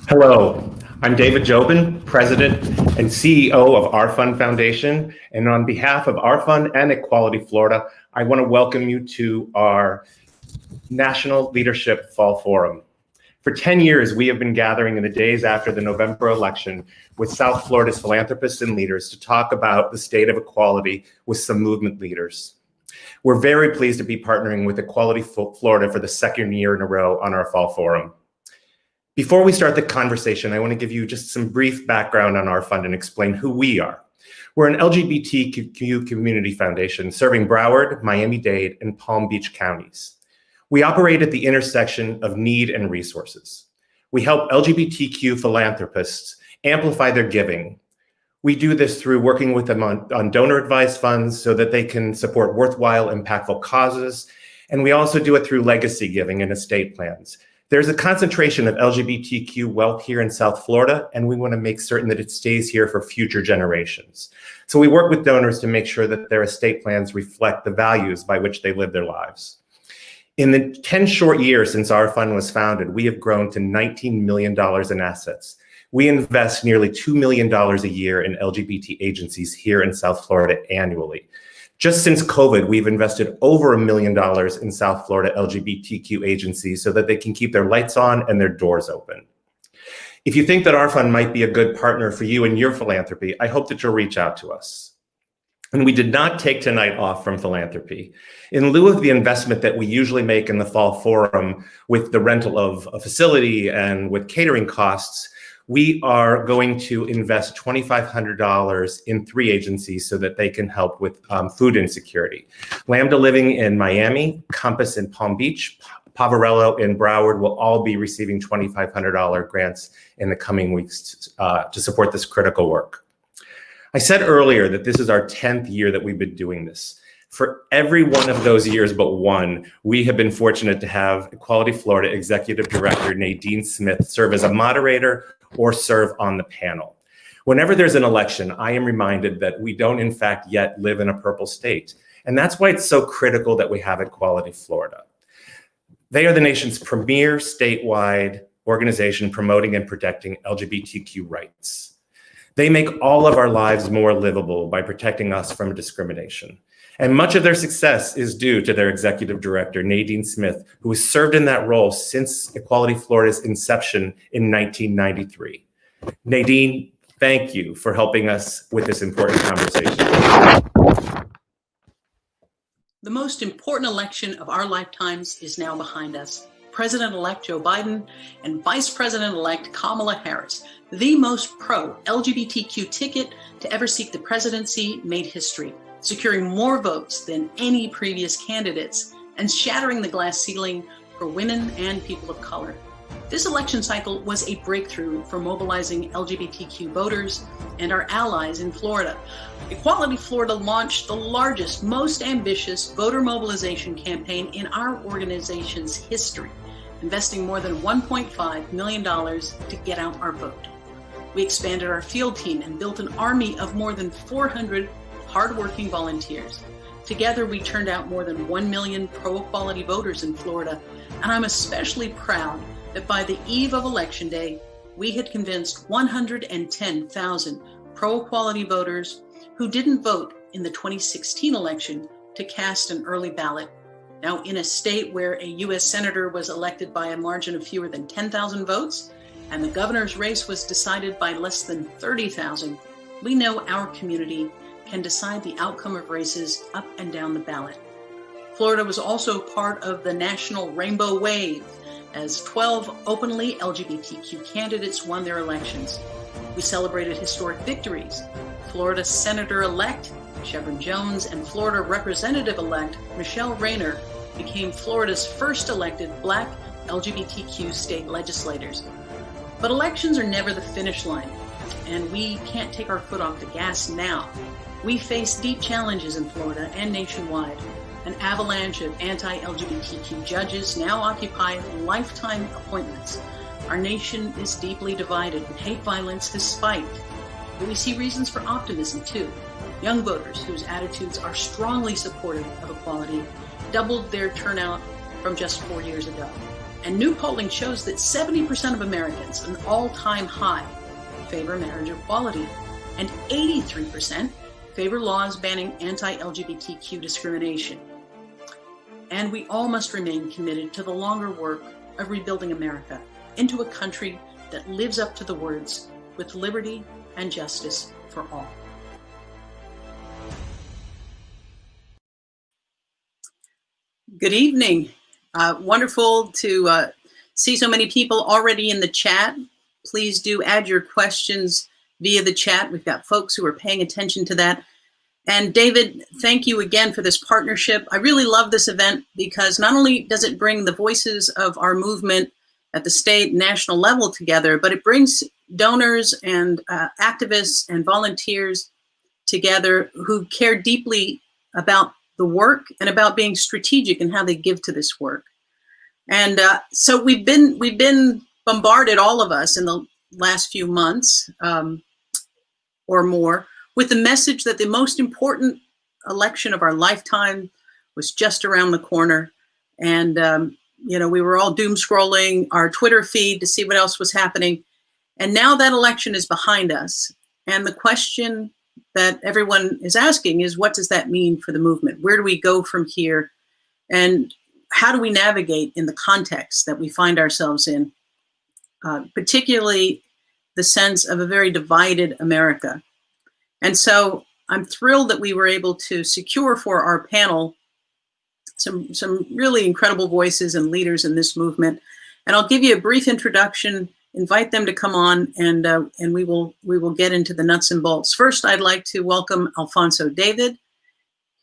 Hello, I'm David Jobin, President and CEO of Our Fund Foundation. And on behalf of Our Fund and Equality Florida, I want to welcome you to our National Leadership Fall Forum. For 10 years, we have been gathering in the days after the November election with South Florida's philanthropists and leaders to talk about the state of equality with some movement leaders. We're very pleased to be partnering with Equality Florida for the second year in a row on our Fall Forum. Before we start the conversation, I want to give you just some brief background on our fund and explain who we are. We're an LGBTQ community foundation serving Broward, Miami-Dade, and Palm Beach counties. We operate at the intersection of need and resources. We help LGBTQ philanthropists amplify their giving. We do this through working with them on donor-advised funds so that they can support worthwhile, impactful causes. And we also do it through legacy giving and estate plans. There's a concentration of LGBTQ wealth here in South Florida, and we want to make certain that it stays here for future generations. So we work with donors to make sure that their estate plans reflect the values by which they live their lives. In the 10 short years since our fund was founded, we have grown to $19 million in assets. We invest nearly $2 million a year in LGBT agencies here in South Florida annually. Just since COVID, we've invested over $1 million in South Florida LGBTQ agencies so that they can keep their lights on and their doors open. If you think that our fund might be a good partner for you and your philanthropy, I hope that you'll reach out to us. And we did not take tonight off from philanthropy. In lieu of the investment that we usually make in the Fall Forum with the rental of a facility and with catering costs, we are going to invest $2,500 in 3 agencies so that they can help with food insecurity. Lambda Living in Miami, Compass in Palm Beach, Poverello in Broward will all be receiving $2,500 grants in the coming weeks to support this critical work. I said earlier that this is our 10th year that we've been doing this. For every one of those years but one, we have been fortunate to have Equality Florida Executive Director Nadine Smith serve as a moderator or serve on the panel. Whenever there's an election, I am reminded that we don't in fact yet live in a purple state. And that's why it's so critical that we have Equality Florida. They are the nation's premier statewide organization promoting and protecting LGBTQ rights. They make all of our lives more livable by protecting us from discrimination. And much of their success is due to their executive director, Nadine Smith, who has served in that role since Equality Florida's inception in 1993. Nadine, thank you for helping us with this important conversation. The most important election of our lifetimes is now behind us. President-elect Joe Biden and Vice President-elect Kamala Harris, the most pro-LGBTQ ticket to ever seek the presidency, made history, securing more votes than any previous candidates and shattering the glass ceiling for women and people of color. This election cycle was a breakthrough for mobilizing LGBTQ voters and our allies in Florida. Equality Florida launched the largest, most ambitious voter mobilization campaign in our organization's history, investing more than $1.5 million to get out our vote. We expanded our field team and built an army of more than 400 hardworking volunteers. Together, we turned out more than 1 million pro-equality voters in Florida, and I'm especially proud that by the eve of Election Day, we had convinced 110,000 pro-equality voters who didn't vote in the 2016 election to cast an early ballot. Now, in a state where a U.S. senator was elected by a margin of fewer than 10,000 votes, and the governor's race was decided by less than 30,000, we know our community can decide the outcome of races up and down the ballot. Florida was also part of the national rainbow wave as 12 openly LGBTQ candidates won their elections. We celebrated historic victories. Florida Senator-elect Chevron Jones and Florida Representative-elect Michelle Rayner became Florida's first elected Black LGBTQ state legislators. But elections are never the finish line, and we can't take our foot off the gas now. We face deep challenges in Florida and nationwide. An avalanche of anti-LGBTQ judges now occupy lifetime appointments. Our nation is deeply divided, and hate violence has spiked. But we see reasons for optimism too. Young voters whose attitudes are strongly supportive of equality doubled their turnout from just 4 years ago. And new polling shows that 70% of Americans, an all-time high, favor marriage equality, and 83% favor laws banning anti-LGBTQ discrimination. And we all must remain committed to the longer work of rebuilding America into a country that lives up to the words, with liberty and justice for all. Good evening. Wonderful to see so many people already in the chat. Please do add your questions via the chat. We've got folks who are paying attention to that. And David, thank you again for this partnership. I really love this event because not only does it bring the voices of our movement at the state and national level together, but it brings donors and activists and volunteers together who care deeply about the work and about being strategic in how they give to this work. And so we've been bombarded, all of us, in the last few months or more, with the message that the most important election of our lifetime was just around the corner. And we were all doom scrolling our Twitter feed to see what else was happening. And now that election is behind us. And the question that everyone is asking is, what does that mean for the movement? Where do we go from here? And how do we navigate in the context that we find ourselves in, particularly the sense of a very divided America? And so I'm thrilled that we were able to secure for our panel some really incredible voices and leaders in this movement. And I'll give you a brief introduction, invite them to come on, and we will get into the nuts and bolts. First, I'd like to welcome Alphonso David.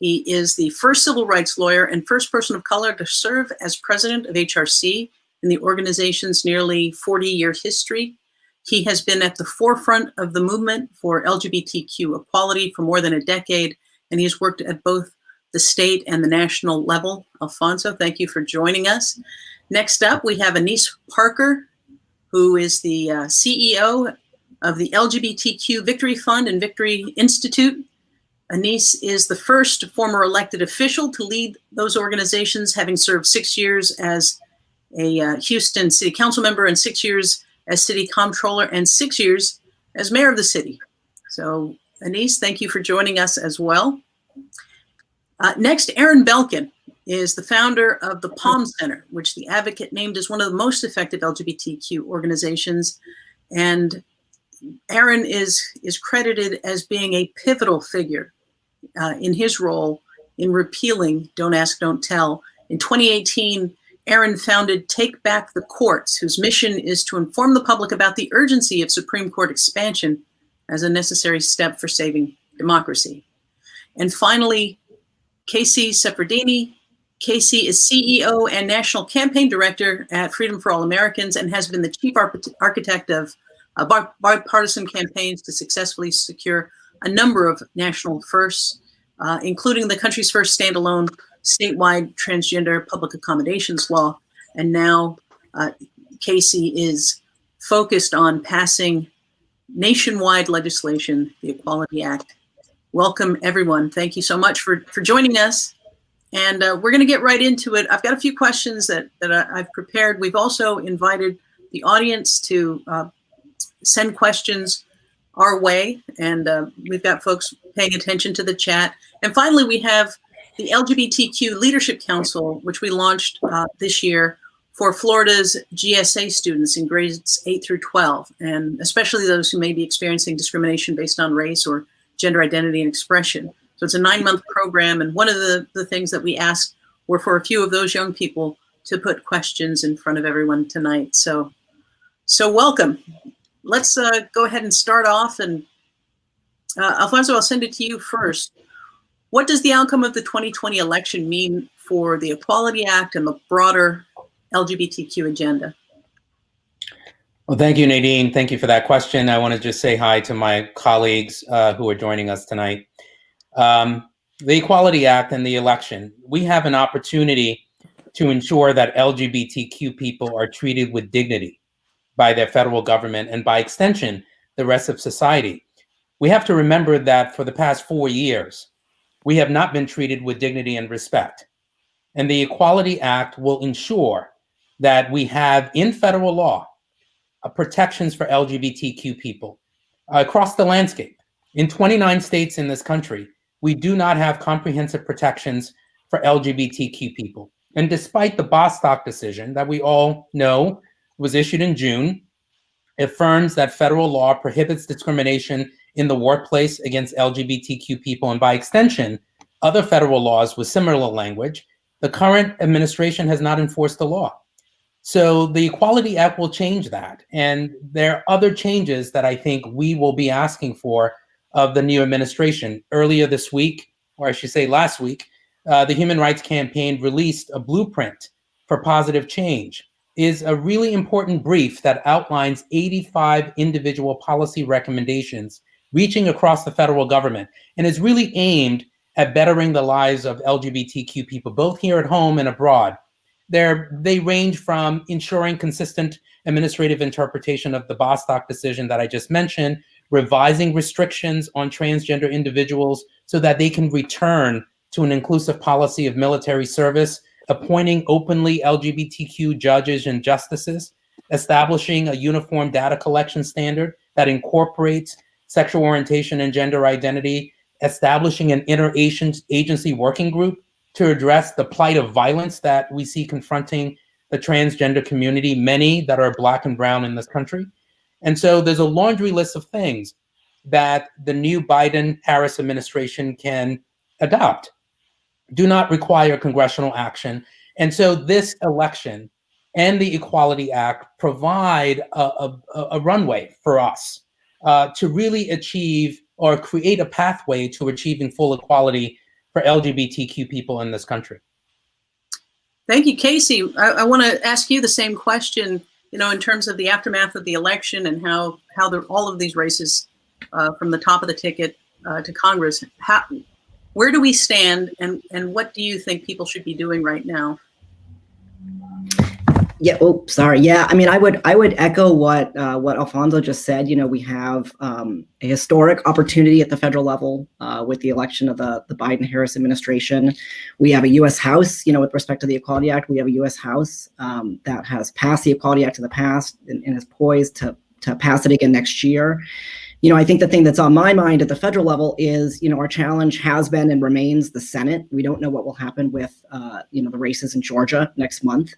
He is the first civil rights lawyer and first person of color to serve as president of HRC in the organization's nearly 40-year history. He has been at the forefront of the movement for LGBTQ equality for more than a decade, and he has worked at both the state and the national level. Alphonso, thank you for joining us. Next up, we have Annise Parker, who is the CEO of the LGBTQ Victory Fund and Victory Institute. Annise is the first former elected official to lead those organizations, having served 6 years as a Houston City Council member and 6 years as City Comptroller and 6 years as Mayor of the city. So Annise, thank you for joining us as well. Next, Aaron Belkin is the founder of the Palm Center, which the Advocate named as one of the most effective LGBTQ organizations. And Aaron is credited as being a pivotal figure in his role in repealing Don't Ask, Don't Tell. In 2018, Aaron founded Take Back the Courts, whose mission is to inform the public about the urgency of Supreme Court expansion as a necessary step for saving democracy. And finally, Kasey Suffredini. Kasey is CEO and National Campaign Director at Freedom for All Americans and has been the chief architect of bipartisan campaigns to successfully secure a number of national firsts, including the country's first standalone statewide transgender public accommodations law. And now Kasey is focused on passing nationwide legislation, the Equality Act. Welcome, everyone. Thank you so much for joining us. And we're going to get right into it. I've got a few questions that I've prepared. We've also invited the audience to send questions our way. And we've got folks paying attention to the chat. And finally, we have the LGBTQ Leadership Council, which we launched this year for Florida's GSA students in grades 8 through 12, and especially those who may be experiencing discrimination based on race or gender identity and expression. So it's a 9-month program. And one of the things that we asked were for a few of those young people to put questions in front of everyone tonight. So welcome. Let's go ahead and start off. And Alphonso, I'll send it to you first. What does the outcome of the 2020 election mean for the Equality Act and the broader LGBTQ agenda? Well, thank you, Nadine. Thank you for that question. I want to just say hi to my colleagues who are joining us tonight. The Equality Act and the election, we have an opportunity to ensure that LGBTQ people are treated with dignity by their federal government and by extension, the rest of society. We have to remember that for the past 4 years, we have not been treated with dignity and respect. And the Equality Act will ensure that we have in federal law protections for LGBTQ people across the landscape. In 29 states in this country, we do not have comprehensive protections for LGBTQ people. And despite the Bostock decision that we all know was issued in June, it affirms that federal law prohibits discrimination in the workplace against LGBTQ people, and by extension, other federal laws with similar language. The current administration has not enforced the law. So the Equality Act will change that. And there are other changes that I think we will be asking for of the new administration. Earlier this week, or I should say last week, the Human Rights Campaign released a blueprint for positive change. Is a really important brief that outlines 85 individual policy recommendations reaching across the federal government, and is really aimed at bettering the lives of LGBTQ people, both here at home and abroad. They range from ensuring consistent administrative interpretation of the Bostock decision that I just mentioned, revising restrictions on transgender individuals so that they can return to an inclusive policy of military service, appointing openly LGBTQ judges and justices, establishing a uniform data collection standard that incorporates sexual orientation and gender identity, establishing an interagency working group to address the plight of violence that we see confronting the transgender community, many that are Black and brown in this country. And so there's a laundry list of things that the new Biden-Harris administration can adopt, do not require congressional action. And so this election and the Equality Act provide a runway for us to really achieve or create a pathway to achieving full equality for LGBTQ people in this country. Thank you, Kasey. I want to ask you the same question, in terms of the aftermath of the election and how all of these races from the top of the ticket to Congress, where do we stand, and what do you think people should be doing right now? Yeah. Oh, sorry. Yeah. I mean, I would echo what Alphonso just said. We have a historic opportunity at the federal level with the election of the Biden-Harris administration. We have a U.S. House. With respect to the Equality Act, we have a U.S. House that has passed the Equality Act in the past and is poised to pass it again next year. I think the thing that's on my mind at the federal level is, our challenge has been and remains the Senate. We don't know what will happen with, the races in Georgia next month.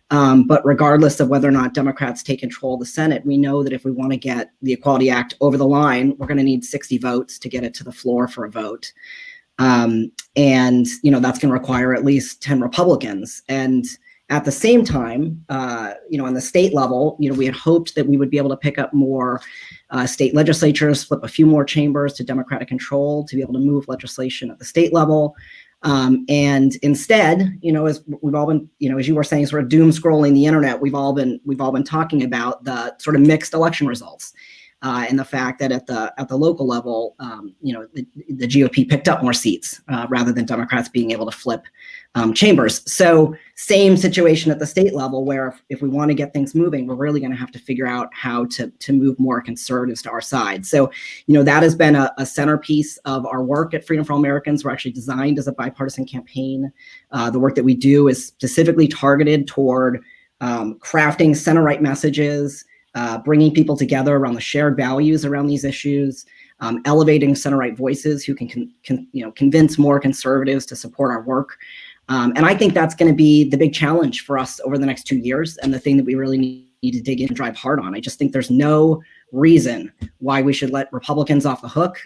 But regardless of whether or not Democrats take control of the Senate, we know that if we want to get the Equality Act over the line, we're going to need 60 votes to get it to the floor for a vote. And that's going to require at least 10 Republicans. And at the same time, on the state level, we had hoped that we would be able to pick up more state legislatures, flip a few more chambers to Democratic control to be able to move legislation at the state level. And instead, as we've all been, as you were saying, sort of doom scrolling the internet, we've all been talking about the sort of mixed election results. And the fact that at the local level, the GOP picked up more seats rather than Democrats being able to flip chambers. So same situation at the state level, where if we want to get things moving, we're really going to have to figure out how to move more conservatives to our side. So, that has been a centerpiece of our work at Freedom for All Americans. We're actually designed as a bipartisan campaign. The work that we do is specifically targeted toward crafting center-right messages, bringing people together around the shared values around these issues, elevating center-right voices who can convince more conservatives to support our work. And I think that's going to be the big challenge for us over the next 2 years, and the thing that we really need to dig in and drive hard on. I just think there's no reason why we should let Republicans off the hook.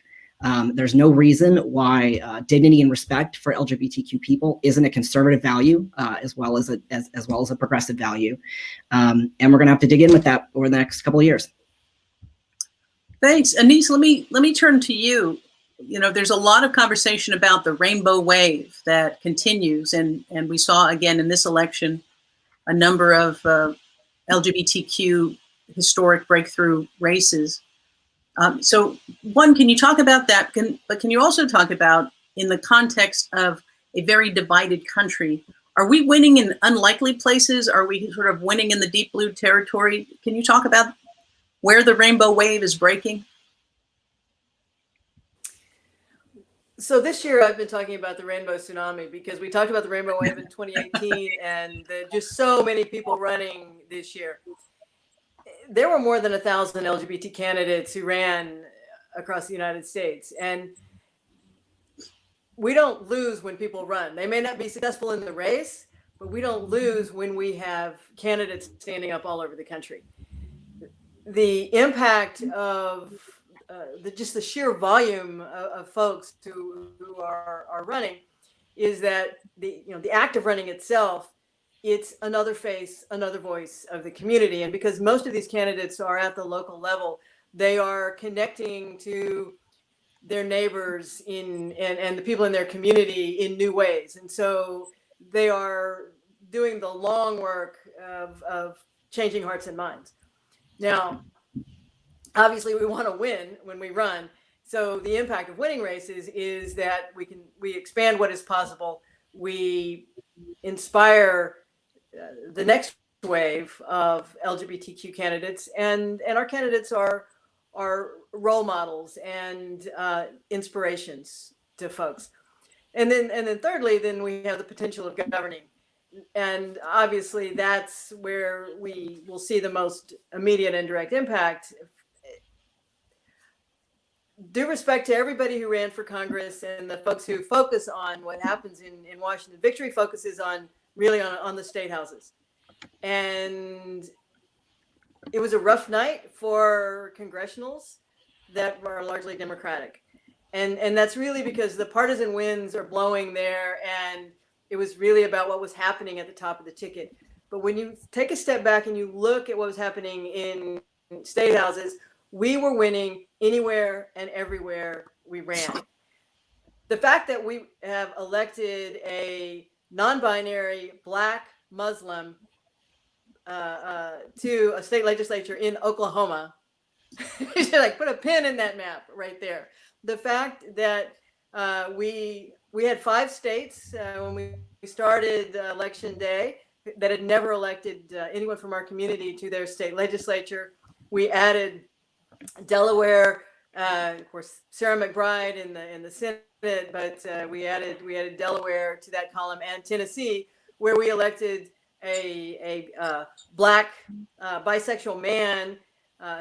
There's no reason why dignity and respect for LGBTQ people isn't a conservative value as well as a progressive value, and we're going to have to dig in with that over the next couple of years. Thanks, Annise. Let me turn to you. There's a lot of conversation about the rainbow wave that continues, and we saw again in this election a number of LGBTQ historic breakthrough races. So one, can you talk about that? But can you also talk about, in the context of a very divided country, are we winning in unlikely places? Are we sort of winning in the deep blue territory? Can you talk about where the rainbow wave is breaking? So this year I've been talking about the rainbow tsunami because we talked about the rainbow wave in 2018 and just so many people running this year. There were more than 1,000 LGBT candidates who ran across the United States. And we don't lose when people run. They may not be successful in the race, but we don't lose when we have candidates standing up all over the country. The impact of just the sheer volume of folks who are running is that the act of running itself, it's another face, another voice of the community. And because most of these candidates are at the local level, they are connecting to their neighbors and the people in their community in new ways. And so they are doing the long work of changing hearts and minds. Now, obviously we want to win when we run. So the impact of winning races is that we expand what is possible. We inspire the next wave of LGBTQ candidates, and our candidates are role models and inspirations to folks. And then thirdly, then we have the potential of governing. And obviously that's where we will see the most immediate and direct impact. Due respect to everybody who ran for Congress and the folks who focus on what happens in Washington, victory focuses really on the state houses. And it was a rough night for congressionals that were largely Democratic. And that's really because the partisan winds are blowing there, and it was really about what was happening at the top of the ticket. But when you take a step back and you look at what was happening in state houses, we were winning anywhere and everywhere we ran. The fact that we have elected a non-binary Black Muslim to a state legislature in Oklahoma, you should like put a pin in that map right there. The fact that we had 5 states when we started election day that had never elected anyone from our community to their state legislature. We added Delaware, of course, Sarah McBride in the Senate, but we added Delaware to that column, and Tennessee, where we elected a Black bisexual man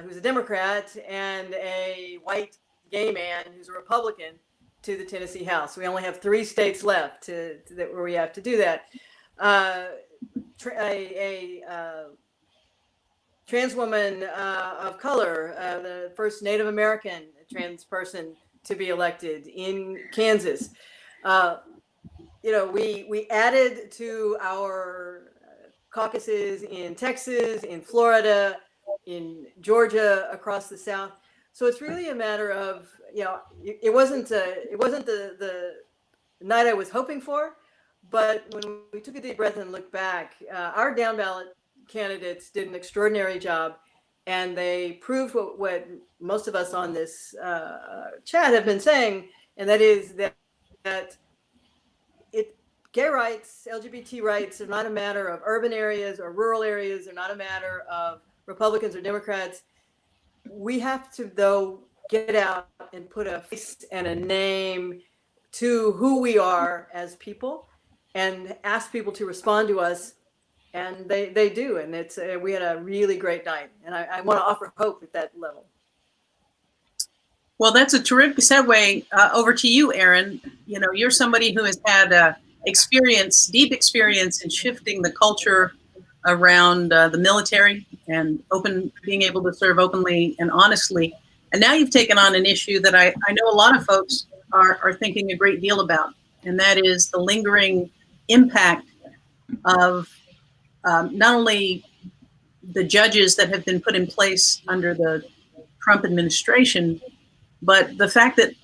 who's a Democrat and a white gay man who's a Republican to the Tennessee House. We only have 3 states left where we have to do that. Trans woman of color, the first Native American trans person to be elected in Kansas. We added to our caucuses in Texas, in Florida, in Georgia, across the South. So it's really a matter of, it wasn't the night I was hoping for, but when we took a deep breath and looked back, our down ballot candidates did an extraordinary job, and they proved what most of us on this chat have been saying, and that is that gay rights, LGBT rights are not a matter of urban areas or rural areas. They're not a matter of Republicans or Democrats. We have to, though, get out and put a face and a name to who we are as people and ask people to respond to us. And they do. And we had a really great night. And I want to offer hope at that level. Well, that's a terrific segue over to you, Erin. You're somebody who has had deep experience in shifting the culture around the military and being able to serve openly and honestly. And now you've taken on an issue that I know a lot of folks are thinking a great deal about, and that is the lingering impact of not only the judges that have been put in place under the Trump administration, but the fact that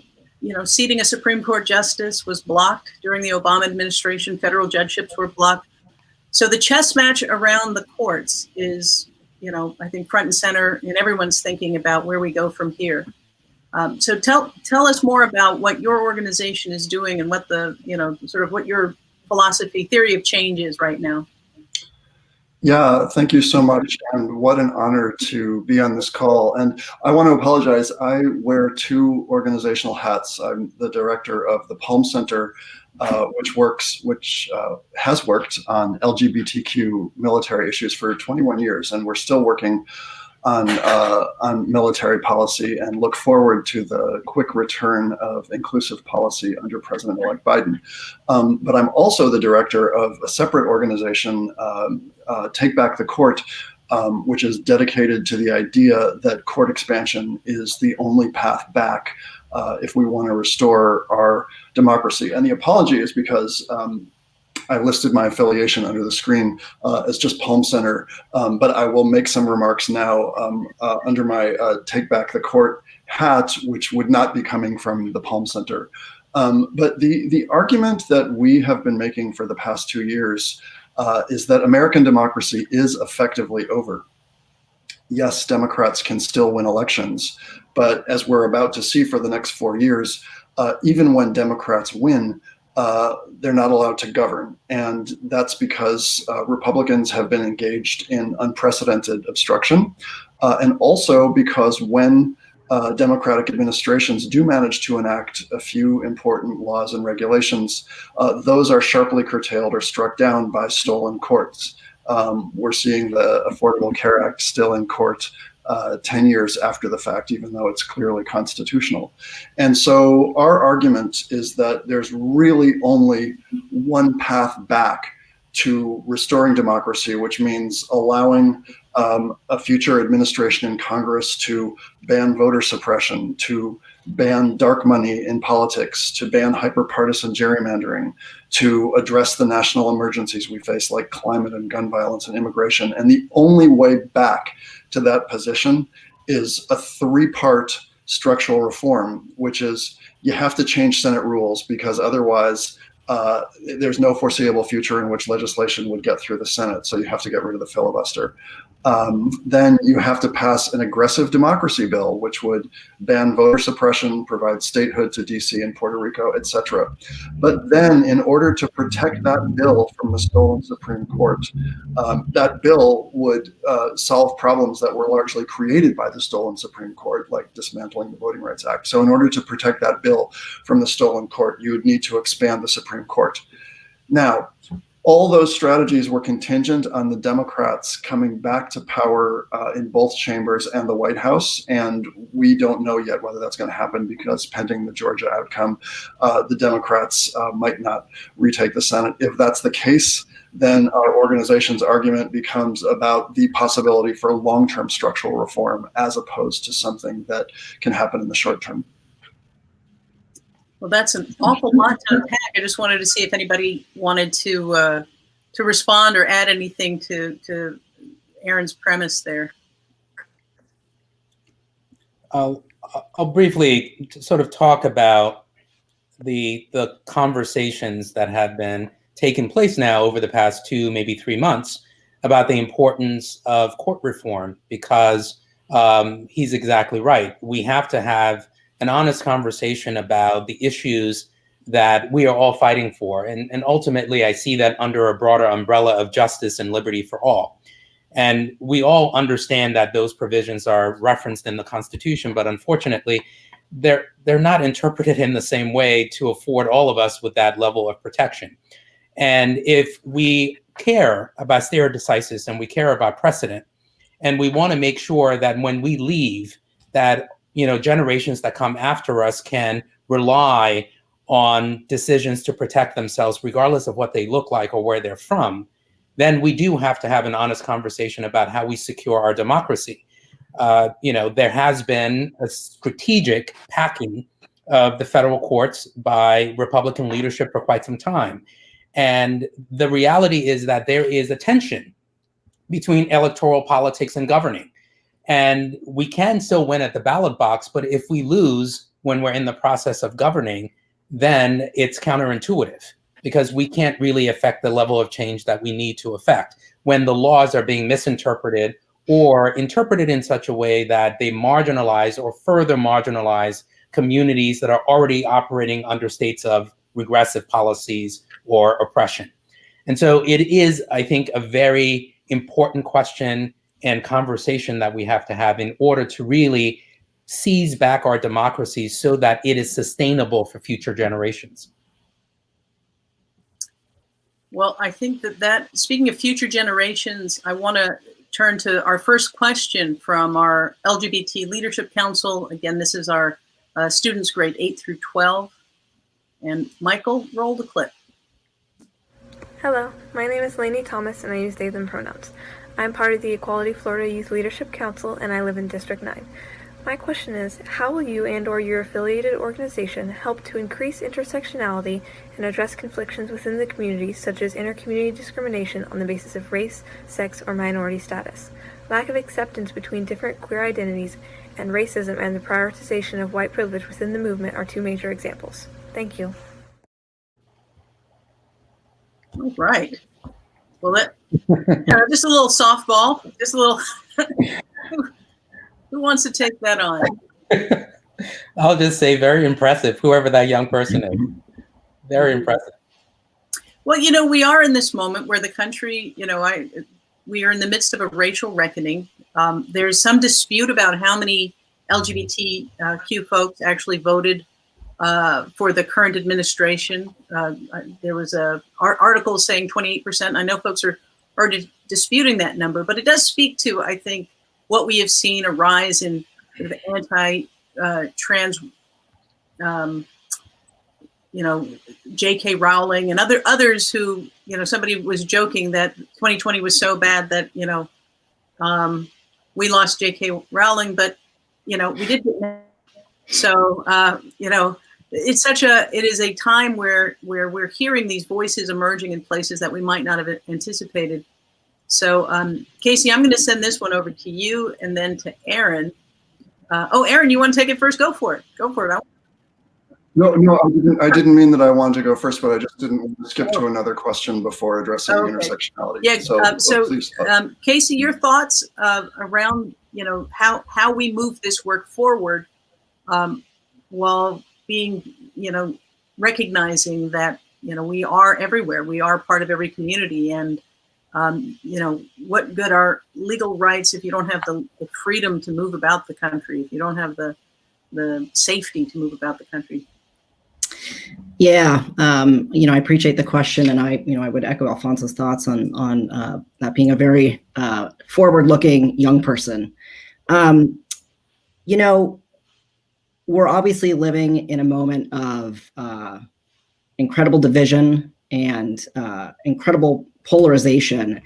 seating a Supreme Court justice was blocked during the Obama administration. Federal judgeships were blocked. So the chess match around the courts is, I think front and center in everyone's thinking about where we go from here. So tell us more about what your organization is doing and what what your philosophy, theory of change is right now. Yeah, thank you so much. And what an honor to be on this call. And I want to apologize. I wear two organizational hats. I'm the director of the Palm Center, which has worked on LGBTQ military issues for 21 years. And we're still working on military policy and look forward to the quick return of inclusive policy under President-elect Biden. But I'm also the director of a separate organization, Take Back the Court, which is dedicated to the idea that court expansion is the only path back if we want to restore our democracy. And the apology is because I listed my affiliation under the screen as just Palm Center, but I will make some remarks now under my Take Back the Court hat, which would not be coming from the Palm Center. But the argument that we have been making for the past 2 years is that American democracy is effectively over. Yes, Democrats can still win elections, but as we're about to see for the next 4 years, even when Democrats win, they're not allowed to govern. And that's because Republicans have been engaged in unprecedented obstruction. And also because when Democratic administrations do manage to enact a few important laws and regulations, those are sharply curtailed or struck down by stolen courts. We're seeing the Affordable Care Act still in court 10 years after the fact, even though it's clearly constitutional. And so our argument is that there's really only one path back to restoring democracy, which means allowing a future administration in Congress to ban voter suppression, to ban dark money in politics, to ban hyper-partisan gerrymandering, to address the national emergencies we face like climate and gun violence and immigration. And the only way back to that position is a three-part structural reform, which is you have to change Senate rules because otherwise there's no foreseeable future in which legislation would get through the Senate. So you have to get rid of the filibuster. Then you have to pass an aggressive democracy bill, which would ban voter suppression, provide statehood to DC and Puerto Rico, etc. But then in order to protect that bill from the stolen Supreme Court, that bill would solve problems that were largely created by the stolen Supreme Court, like dismantling the Voting Rights Act. So in order to protect that bill from the stolen court, you would need to expand the Supreme Court. Now, all those strategies were contingent on the Democrats coming back to power in both chambers and the White House. And we don't know yet whether that's going to happen because pending the Georgia outcome, the Democrats might not retake the Senate. If that's the case, then our organization's argument becomes about the possibility for long-term structural reform as opposed to something that can happen in the short term. Well, that's an awful lot to unpack. I just wanted to see if anybody wanted to respond or add anything to Aaron's premise there. I'll briefly sort of talk about the conversations that have been taking place now over the past 2, maybe 3 months about the importance of court reform, because he's exactly right. We have to have an honest conversation about the issues that we are all fighting for. And ultimately, I see that under a broader umbrella of justice and liberty for all. And we all understand that those provisions are referenced in the Constitution, but unfortunately, they're not interpreted in the same way to afford all of us with that level of protection. And if we care about stare decisis and we care about precedent, and we want to make sure that when we leave, that generations that come after us can rely on decisions to protect themselves, regardless of what they look like or where they're from, then we do have to have an honest conversation about how we secure our democracy. There has been a strategic packing of the federal courts by Republican leadership for quite some time. And the reality is that there is a tension between electoral politics and governing. And we can still win at the ballot box, but if we lose when we're in the process of governing, then it's counterintuitive because we can't really affect the level of change that we need to affect when the laws are being misinterpreted or interpreted in such a way that they marginalize or further marginalize communities that are already operating under states of regressive policies or oppression. And so it is, I think, a very important question and conversation that we have to have in order to really seize back our democracy so that it is sustainable for future generations. Well, I think that speaking of future generations, I want to turn to our first question from our LGBT Leadership Council. Again, this is our students grade 8 through 12. And Michael, roll the clip. Hello, my name is Lainey Thomas and I use they, them pronouns. I'm part of the Equality Florida Youth Leadership Council and I live in District 9. My question is, how will you and/or your affiliated organization help to increase intersectionality and address conflicts within the community, such as intercommunity discrimination on the basis of race, sex, or minority status? Lack of acceptance between different queer identities and racism and the prioritization of white privilege within the movement are two major examples. Thank you. All right. Well, that just a little softball, just a little. Who wants to take that on? I'll just say very impressive, whoever that young person is. Very impressive. Well, we are in this moment where the country, we are in the midst of a racial reckoning. There's some dispute about how many LGBTQ folks actually voted for the current administration. There was an article saying 28%. I know folks are disputing that number, but it does speak to, I think, what we have seen, a rise in anti-trans, J.K. Rowling and others who, somebody was joking that 2020 was so bad that, we lost J.K. Rowling, but, we did. So, it is a time where we're hearing these voices emerging in places that we might not have anticipated. So, Kasey, I'm going to send this one over to you and then to Aaron. Aaron, you want to take it first? Go for it. Go for it. No, I didn't mean that I wanted to go first, but I just didn't want to skip to another question before addressing intersectionality. Yeah. So please. Kasey, your thoughts around how we move this work forward while being recognizing that we are everywhere. We are part of every community, and what good are legal rights if you don't have the freedom to move about the country, if you don't have the safety to move about the country? Yeah, I appreciate the question, and I would echo Alphonso's thoughts on that being a very forward-looking young person. We're obviously living in a moment of incredible division and incredible polarization.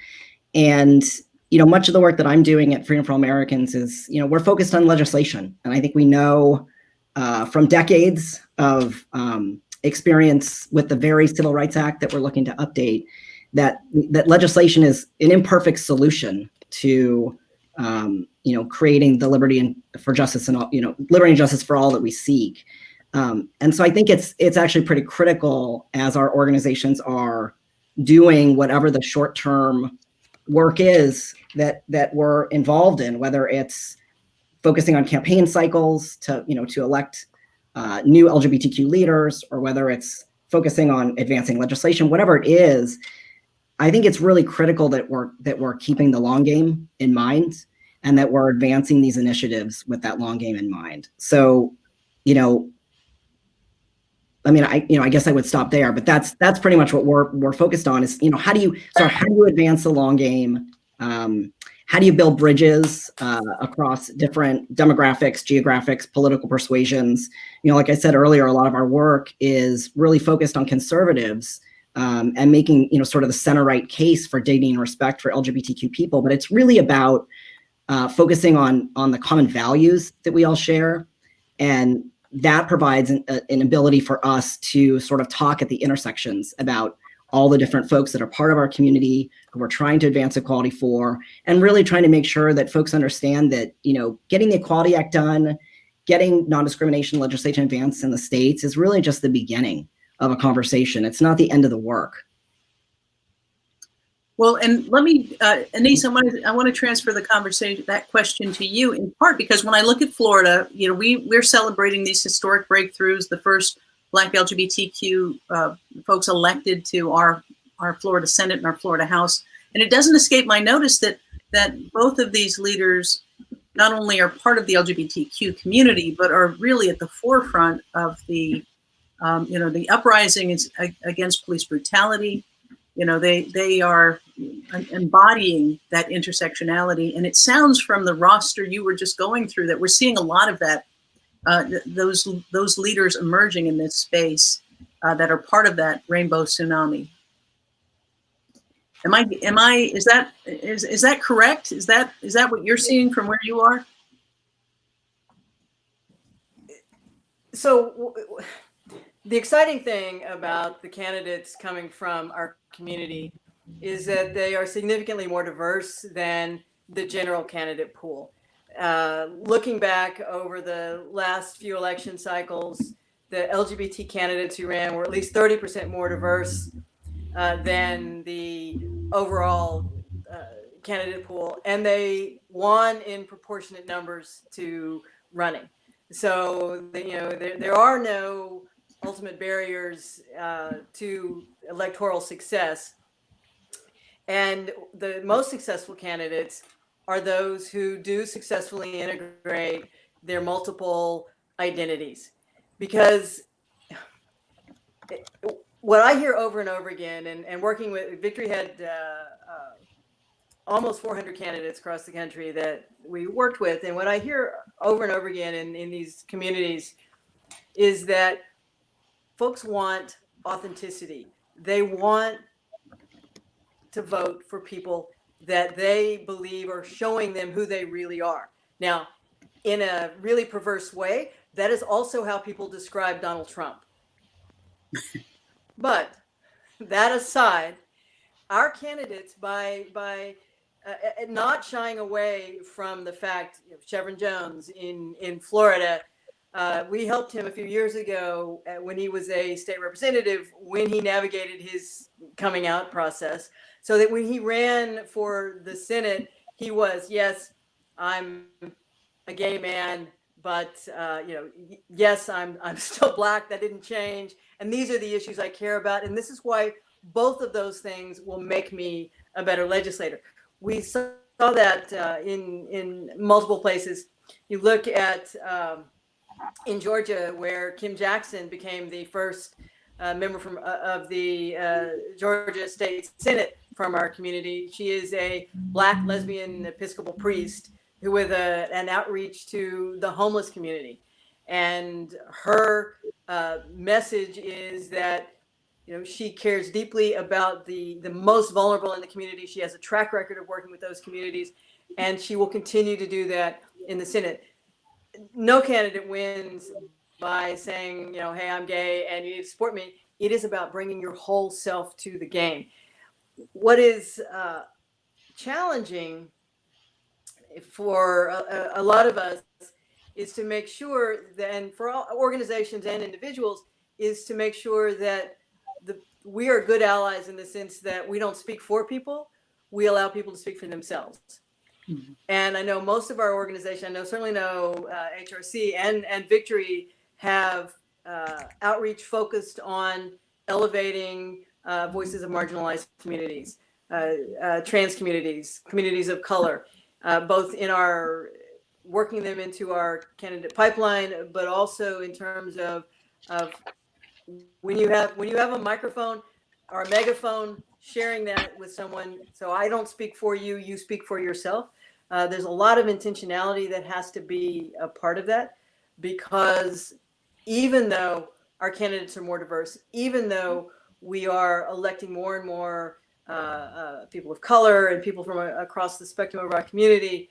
And, much of the work that I'm doing at Freedom for All Americans is, we're focused on legislation. And I think we know from decades of experience with the very Civil Rights Act that we're looking to update, that legislation is an imperfect solution to, creating the liberty and for justice and all, liberty and justice for all that we seek. And so I think it's actually pretty critical as our organizations are doing whatever the short-term work is that we're involved in, whether it's focusing on campaign cycles to elect new LGBTQ leaders, or whether it's focusing on advancing legislation, whatever it is. I think it's really critical that we're keeping the long game in mind, and that we're advancing these initiatives with that long game in mind. So, I guess I would stop there, but that's pretty much what we're focused on is, how do you advance the long game? How do you build bridges across different demographics, geographics, political persuasions? Like I said earlier, a lot of our work is really focused on conservatives and making, sort of the center-right case for dignity and respect for LGBTQ people. But it's really about focusing on the common values that we all share. And that provides an ability for us to sort of talk at the intersections about all the different folks that are part of our community who we're trying to advance equality for, and really trying to make sure that folks understand that, getting the Equality Act done, getting non-discrimination legislation advanced in the states is really just the beginning of a conversation. It's not the end of the work. Well, and let me, Annise, I want to transfer that question to you, in part because when I look at Florida, we're celebrating these historic breakthroughs, the first Black LGBTQ folks elected to our Florida Senate and our Florida House. And it doesn't escape my notice that both of these leaders not only are part of the LGBTQ community, but are really at the forefront of the the uprising against police brutality. They are embodying that intersectionality. And it sounds from the roster you were just going through that we're seeing a lot of that, those leaders emerging in this space that are part of that rainbow tsunami. Is that correct? Is that what you're seeing from where you are? So the exciting thing about the candidates coming from our community is that they are significantly more diverse than the general candidate pool. Looking back over the last few election cycles, the LGBT candidates who ran were at least 30% more diverse than the overall candidate pool, and they won in proportionate numbers to running. So there are no ultimate barriers to electoral success. And the most successful candidates are those who do successfully integrate their multiple identities. Because what I hear over and over again, and working with Victory had almost 400 candidates across the country that we worked with. And what I hear over and over again in these communities is that folks want authenticity. They want to vote for people that they believe are showing them who they really are. Now, in a really perverse way, that is also how people describe Donald Trump. But that aside, our candidates, by not shying away from the fact, Chevron Jones in Florida, we helped him a few years ago when he was a state representative, when he navigated his coming out process, so that when he ran for the Senate, he was, yes, I'm a gay man, but yes, I'm still Black. That didn't change, and these are the issues I care about, and this is why both of those things will make me a better legislator. We saw that in multiple places. You look at in Georgia, where Kim Jackson became the first member of the Georgia State Senate from our community. She is a Black lesbian Episcopal priest who with an outreach to the homeless community. And her message is that she cares deeply about the most vulnerable in the community. She has a track record of working with those communities, and she will continue to do that in the Senate. No candidate wins by saying, hey, I'm gay and you need to support me. It is about bringing your whole self to the game. What is challenging for a lot of us is to make sure that, and for all organizations and individuals, is to make sure that we are good allies in the sense that we don't speak for people, we allow people to speak for themselves. Mm-hmm. And I know most of our organization, certainly know HRC and Victory have outreach focused on elevating voices of marginalized communities, trans communities, communities of color, both in our working them into our candidate pipeline, but also in terms of when you have a microphone or a megaphone, sharing that with someone. So I don't speak for you, you speak for yourself. There's a lot of intentionality that has to be a part of that, because even though our candidates are more diverse, even though we are electing more and more people of color and people from across the spectrum of our community,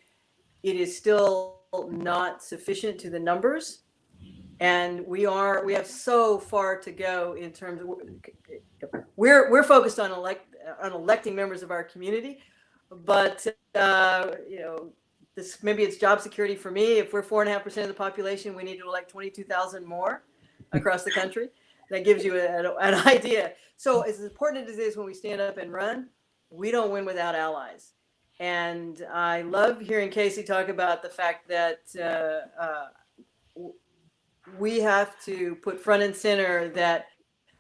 it is still not sufficient to the numbers. And we have so far to go in terms of we're focused on electing members of our community, but this maybe it's job security for me. If we're 4.5% of the population, we need to elect 22,000 more across the country. That gives you an idea. So as important as it is when we stand up and run, we don't win without allies. And I love hearing Kasey talk about the fact that we have to put front and center that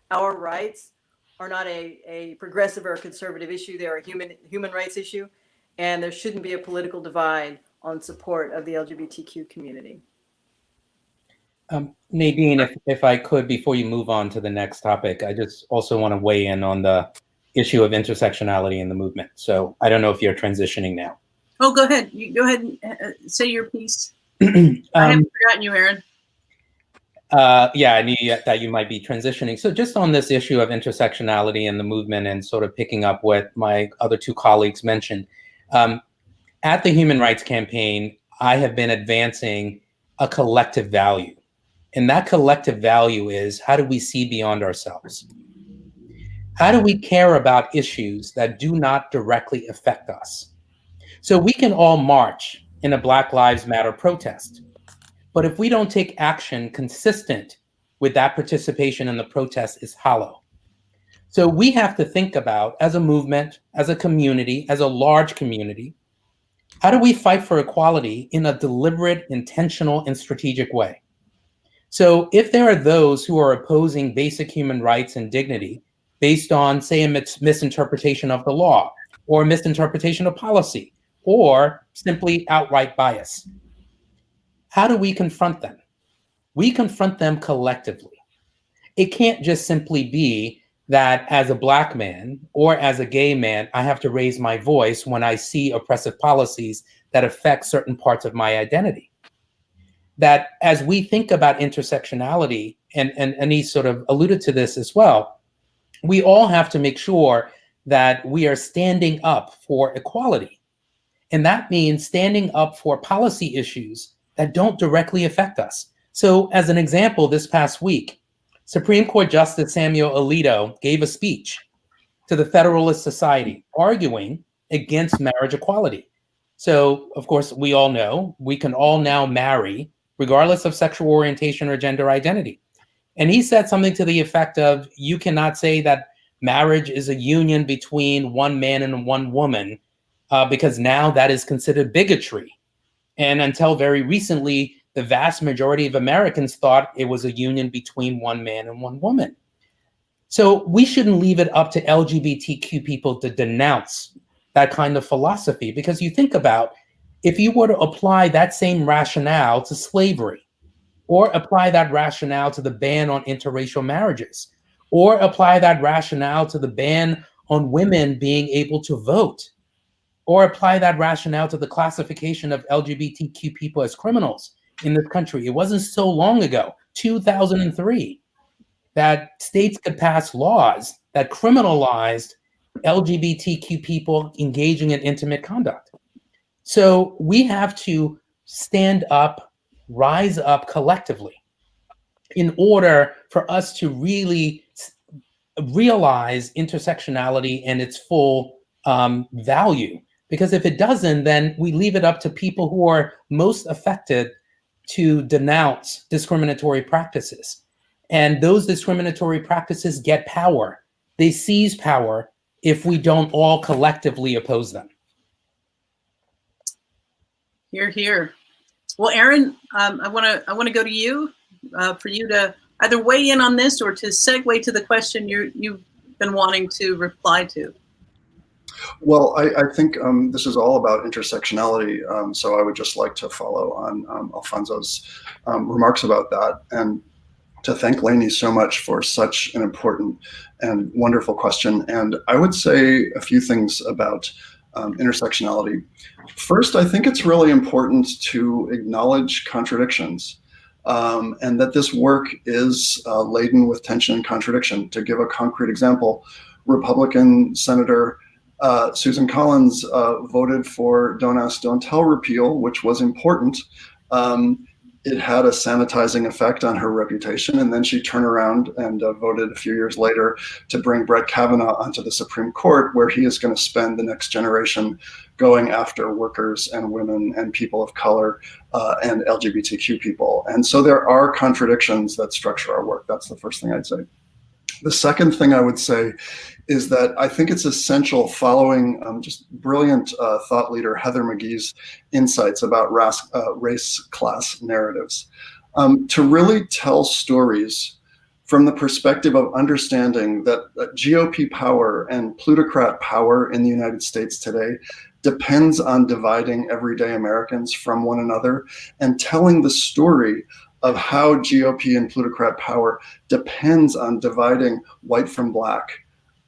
our rights are not a progressive or a conservative issue. They're a human rights issue, and there shouldn't be a political divide on support of the LGBTQ community. Nadine, if I could, before you move on to the next topic, I just also want to weigh in on the issue of intersectionality in the movement. So I don't know if you're transitioning now. Oh, go ahead. You go ahead and say your piece. I haven't forgotten you, Aaron. Yeah, I knew that you might be transitioning. So just on this issue of intersectionality in the movement and sort of picking up what my other two colleagues mentioned, at the Human Rights Campaign, I have been advancing a collective value. And that collective value is, how do we see beyond ourselves? How do we care about issues that do not directly affect us? So we can all march in a Black Lives Matter protest, but if we don't take action consistent with that participation in the protest, is hollow. So we have to think about, as a movement, as a community, as a large community, how do we fight for equality in a deliberate, intentional, and strategic way? So if there are those who are opposing basic human rights and dignity based on, say, a misinterpretation of the law, or misinterpretation of policy, or simply outright bias, how do we confront them? We confront them collectively. It can't just simply be that as a Black man or as a gay man, I have to raise my voice when I see oppressive policies that affect certain parts of my identity. That as we think about intersectionality, and Annise sort of alluded to this as well, we all have to make sure that we are standing up for equality. And that means standing up for policy issues that don't directly affect us. So as an example, this past week, Supreme Court Justice Samuel Alito gave a speech to the Federalist Society arguing against marriage equality. So, of course, we all know we can all now marry regardless of sexual orientation or gender identity. And he said something to the effect of, you cannot say that marriage is a union between one man and one woman because now that is considered bigotry. And until very recently, the vast majority of Americans thought it was a union between one man and one woman. So we shouldn't leave it up to LGBTQ people to denounce that kind of philosophy, because you think about, if you were to apply that same rationale to slavery, or apply that rationale to the ban on interracial marriages, or apply that rationale to the ban on women being able to vote, or apply that rationale to the classification of LGBTQ people as criminals in this country. It wasn't so long ago, 2003, that states could pass laws that criminalized LGBTQ people engaging in intimate conduct. So we have to stand up, rise up collectively in order for us to really realize intersectionality and its full value. Because if it doesn't, then we leave it up to people who are most affected to denounce discriminatory practices. And those discriminatory practices get power. They seize power if we don't all collectively oppose them. Hear, hear. Well, Aaron, I want to go to you for you to either weigh in on this or to segue to the question you've been wanting to reply to. Well, I think this is all about intersectionality, so I would just like to follow on Alphonso's remarks about that, and to thank Lainey so much for such an important and wonderful question. And I would say a few things about intersectionality. First, I think it's really important to acknowledge contradictions, and that this work is laden with tension and contradiction. To give a concrete example, Republican Senator Susan Collins voted for Don't Ask, Don't Tell repeal, which was important. It had a sanitizing effect on her reputation, and then she turned around and voted a few years later to bring Brett Kavanaugh onto the Supreme Court, where he is going to spend the next generation going after workers and women and people of color and LGBTQ people. And so there are contradictions that structure our work. That's the first thing I'd say. The second thing I would say is that I think it's essential, following just brilliant thought leader Heather McGhee's insights about race class narratives, to really tell stories from the perspective of understanding that GOP power and plutocrat power in the United States today depends on dividing everyday Americans from one another, and telling the story of how GOP and plutocrat power depends on dividing white from black,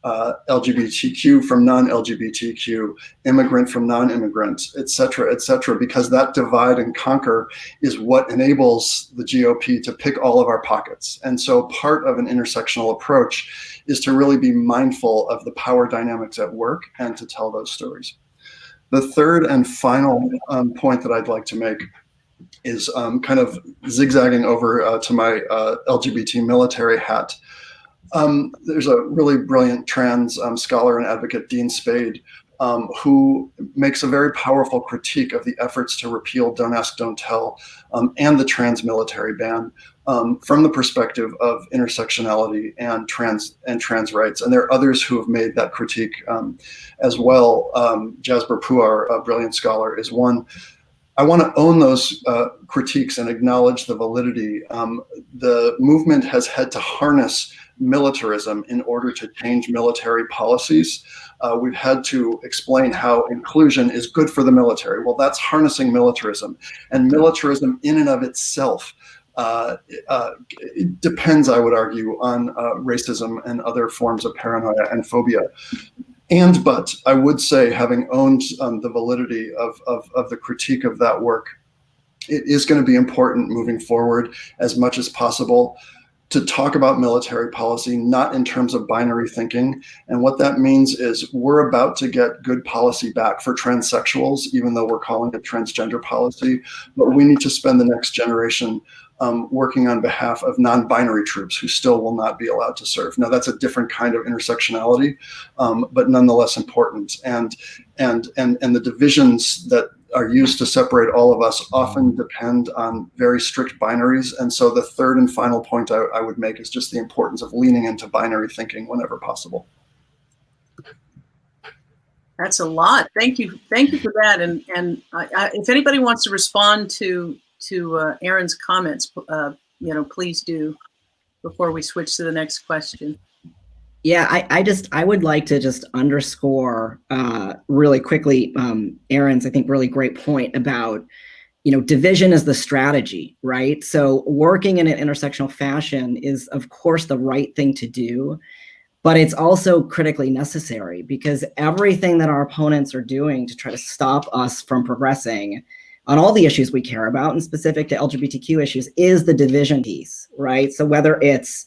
LGBTQ from non-LGBTQ, immigrant from non-immigrant, et cetera, because that divide and conquer is what enables the GOP to pick all of our pockets. And so part of an intersectional approach is to really be mindful of the power dynamics at work and to tell those stories. The third and final point that I'd like to make is kind of zigzagging over to my LGBT military hat. There's a really brilliant trans scholar and advocate, Dean Spade, who makes a very powerful critique of the efforts to repeal Don't Ask, Don't Tell and the trans military ban from the perspective of intersectionality and trans rights. And there are others who have made that critique as well. Jasbir Puar, a brilliant scholar, is one. I want to own those critiques and acknowledge the validity. The movement has had to harness militarism in order to change military policies. We've had to explain how inclusion is good for the military. Well, that's harnessing militarism. And militarism in and of itself it depends, I would argue, on racism and other forms of paranoia and phobia. But I would say, having owned the validity of the critique of that work, it is going to be important moving forward as much as possible to talk about military policy, not in terms of binary thinking. And what that means is we're about to get good policy back for transsexuals, even though we're calling it transgender policy. But we need to spend the next generation working on behalf of non-binary troops who still will not be allowed to serve. Now, that's a different kind of intersectionality, but nonetheless important. And the divisions that are used to separate all of us often depend on very strict binaries. And so the third and final point I would make is just the importance of leaning into binary thinking whenever possible. That's a lot. Thank you for that. And if anybody wants to respond to Aaron's comments, please do before we switch to the next question. Yeah, I would like to just underscore really quickly Aaron's, I think, really great point about, division is the strategy, right? So working in an intersectional fashion is, of course, the right thing to do, but it's also critically necessary, because everything that our opponents are doing to try to stop us from progressing on all the issues we care about, and specific to LGBTQ issues, is the division piece, right? So whether it's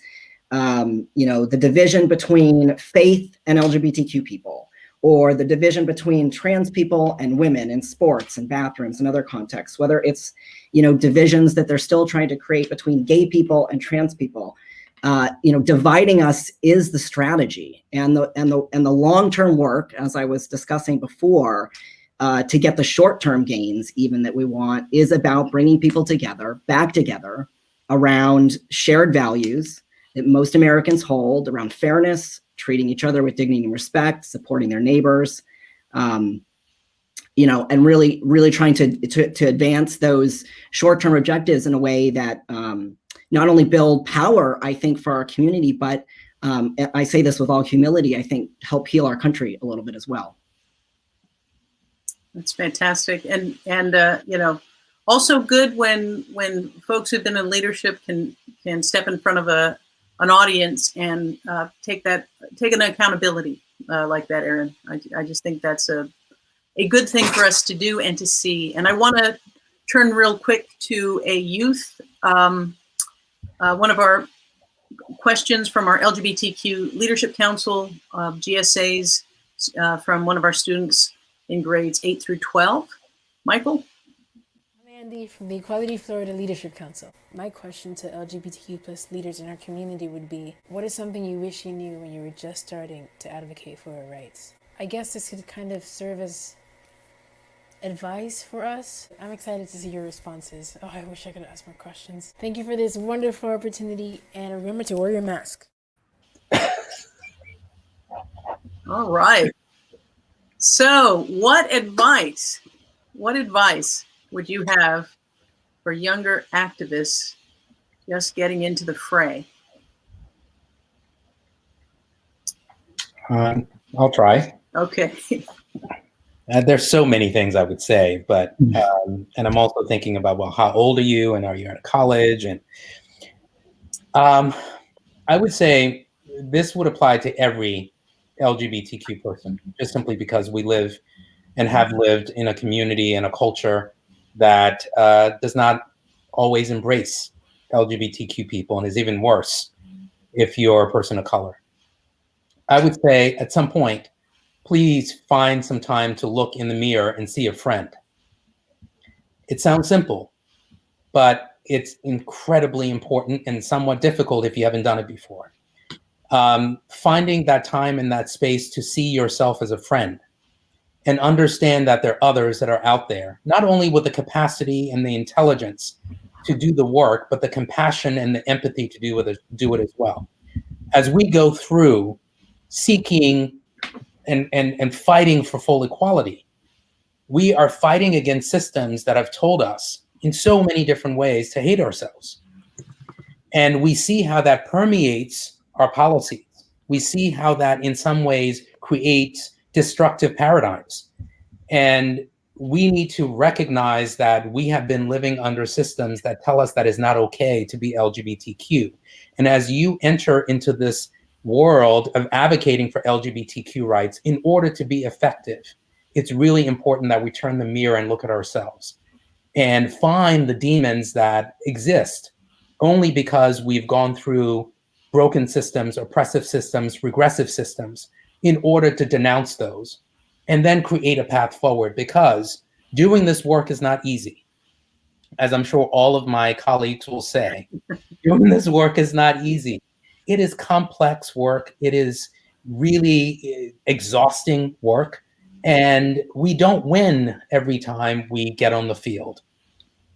the division between faith and LGBTQ people, or the division between trans people and women in sports and bathrooms and other contexts, whether it's, divisions that they're still trying to create between gay people and trans people, dividing us is the strategy. And the long-term work, as I was discussing before, to get the short-term gains even that we want, is about bringing people back together around shared values that most Americans hold, around fairness, treating each other with dignity and respect, supporting their neighbors, and really trying to advance those short-term objectives in a way that not only build power, I think, for our community, but I say this with all humility, I think help heal our country a little bit as well. That's fantastic. And also good when folks who've been in leadership can step in front of an audience and take an accountability like that, Aaron. I just think that's a good thing for us to do and to see. And I want to turn real quick to a youth. One of our questions from our LGBTQ Leadership Council, GSAs, from one of our students in grades 8 through 12. Michael? I'm Andy from the Equality Florida Leadership Council. My question to LGBTQ plus leaders in our community would be, what is something you wish you knew when you were just starting to advocate for our rights? I guess this could kind of serve as advice for us. I'm excited to see your responses. Oh, I wish I could ask more questions. Thank you for this wonderful opportunity, and remember to wear your mask. All right. So what advice would you have for younger activists just getting into the fray? I'll try. Okay. There's so many things I would say, but and I'm also thinking about, well, how old are you, and are you at college? And I would say this would apply to every LGBTQ person, just simply because we live and have lived in a community and a culture that does not always embrace LGBTQ people, and is even worse if you're a person of color. I would say at some point, please find some time to look in the mirror and see a friend. It sounds simple, but it's incredibly important and somewhat difficult if you haven't done it before. Finding that time and that space to see yourself as a friend and understand that there are others that are out there, not only with the capacity and the intelligence to do the work, but the compassion and the empathy to do it as well. As we go through seeking and fighting for full equality, we are fighting against systems that have told us in so many different ways to hate ourselves. And we see how that permeates our policies. We see how that in some ways creates destructive paradigms. And we need to recognize that we have been living under systems that tell us that it's not okay to be LGBTQ. And as you enter into this world of advocating for LGBTQ rights, in order to be effective, it's really important that we turn the mirror and look at ourselves and find the demons that exist only because we've gone through broken systems, oppressive systems, regressive systems, in order to denounce those and then create a path forward, because doing this work is not easy. As I'm sure all of my colleagues will say, doing this work is not easy. It is complex work. It is really exhausting work. And we don't win every time we get on the field.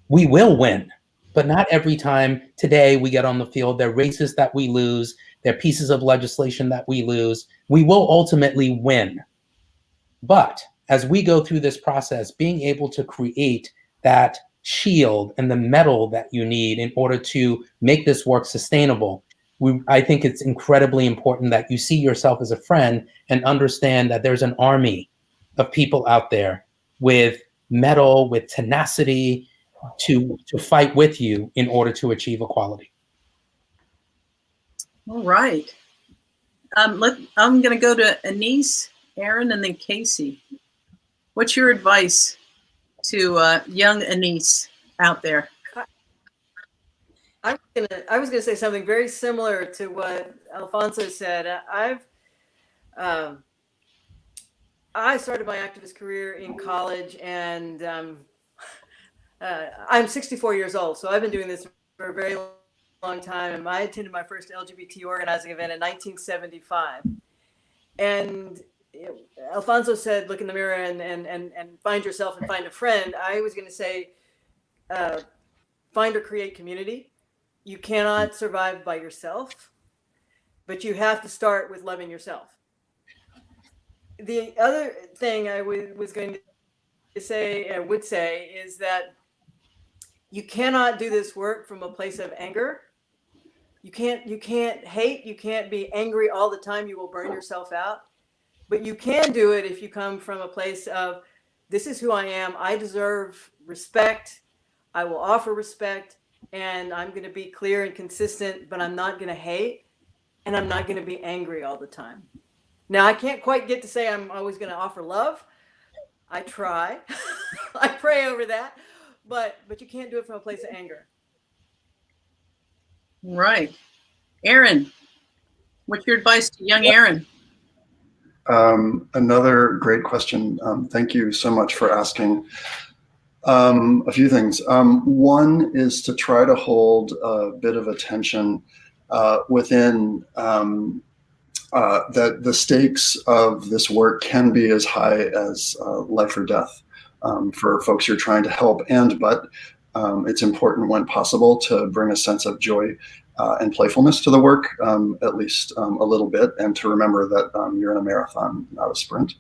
We will win, but not every time today we get on the field. There are races that we lose. There are pieces of legislation that we lose. We will ultimately win. But as we go through this process, being able to create that shield and the metal that you need in order to make this work sustainable, I think it's incredibly important that you see yourself as a friend and understand that there's an army of people out there with metal, with tenacity to fight with you in order to achieve equality. All right. I'm going to go to Annise, Aaron, and then Kasey. What's your advice to young Annise out there? I was gonna say something very similar to what Alphonso said. I started my activist career in college, and I'm 64 years old, so I've been doing this for a very long time. And I attended my first LGBT organizing event in 1975. And Alphonso said, look in the mirror and find yourself and find a friend. I was going to say, find or create community. You cannot survive by yourself, but you have to start with loving yourself. The other thing I was going to say, and would say, is that you cannot do this work from a place of anger. You can't hate. You can't be angry all the time. You will burn yourself out. But you can do it if you come from a place of, this is who I am. I deserve respect. I will offer respect. And I'm going to be clear and consistent, but I'm not going to hate. And I'm not going to be angry all the time. Now, I can't quite get to say I'm always going to offer love. I try. I pray over that. But you can't do it from a place of anger. Right. Aaron, what's your advice to young Aaron? Another great question. Thank you so much for asking. A few things. One is to try to hold a bit of attention within that the stakes of this work can be as high as life or death for folks you're trying to help. But it's important when possible to bring a sense of joy and playfulness to the work, at least a little bit, and to remember that you're in a marathon, not a sprint,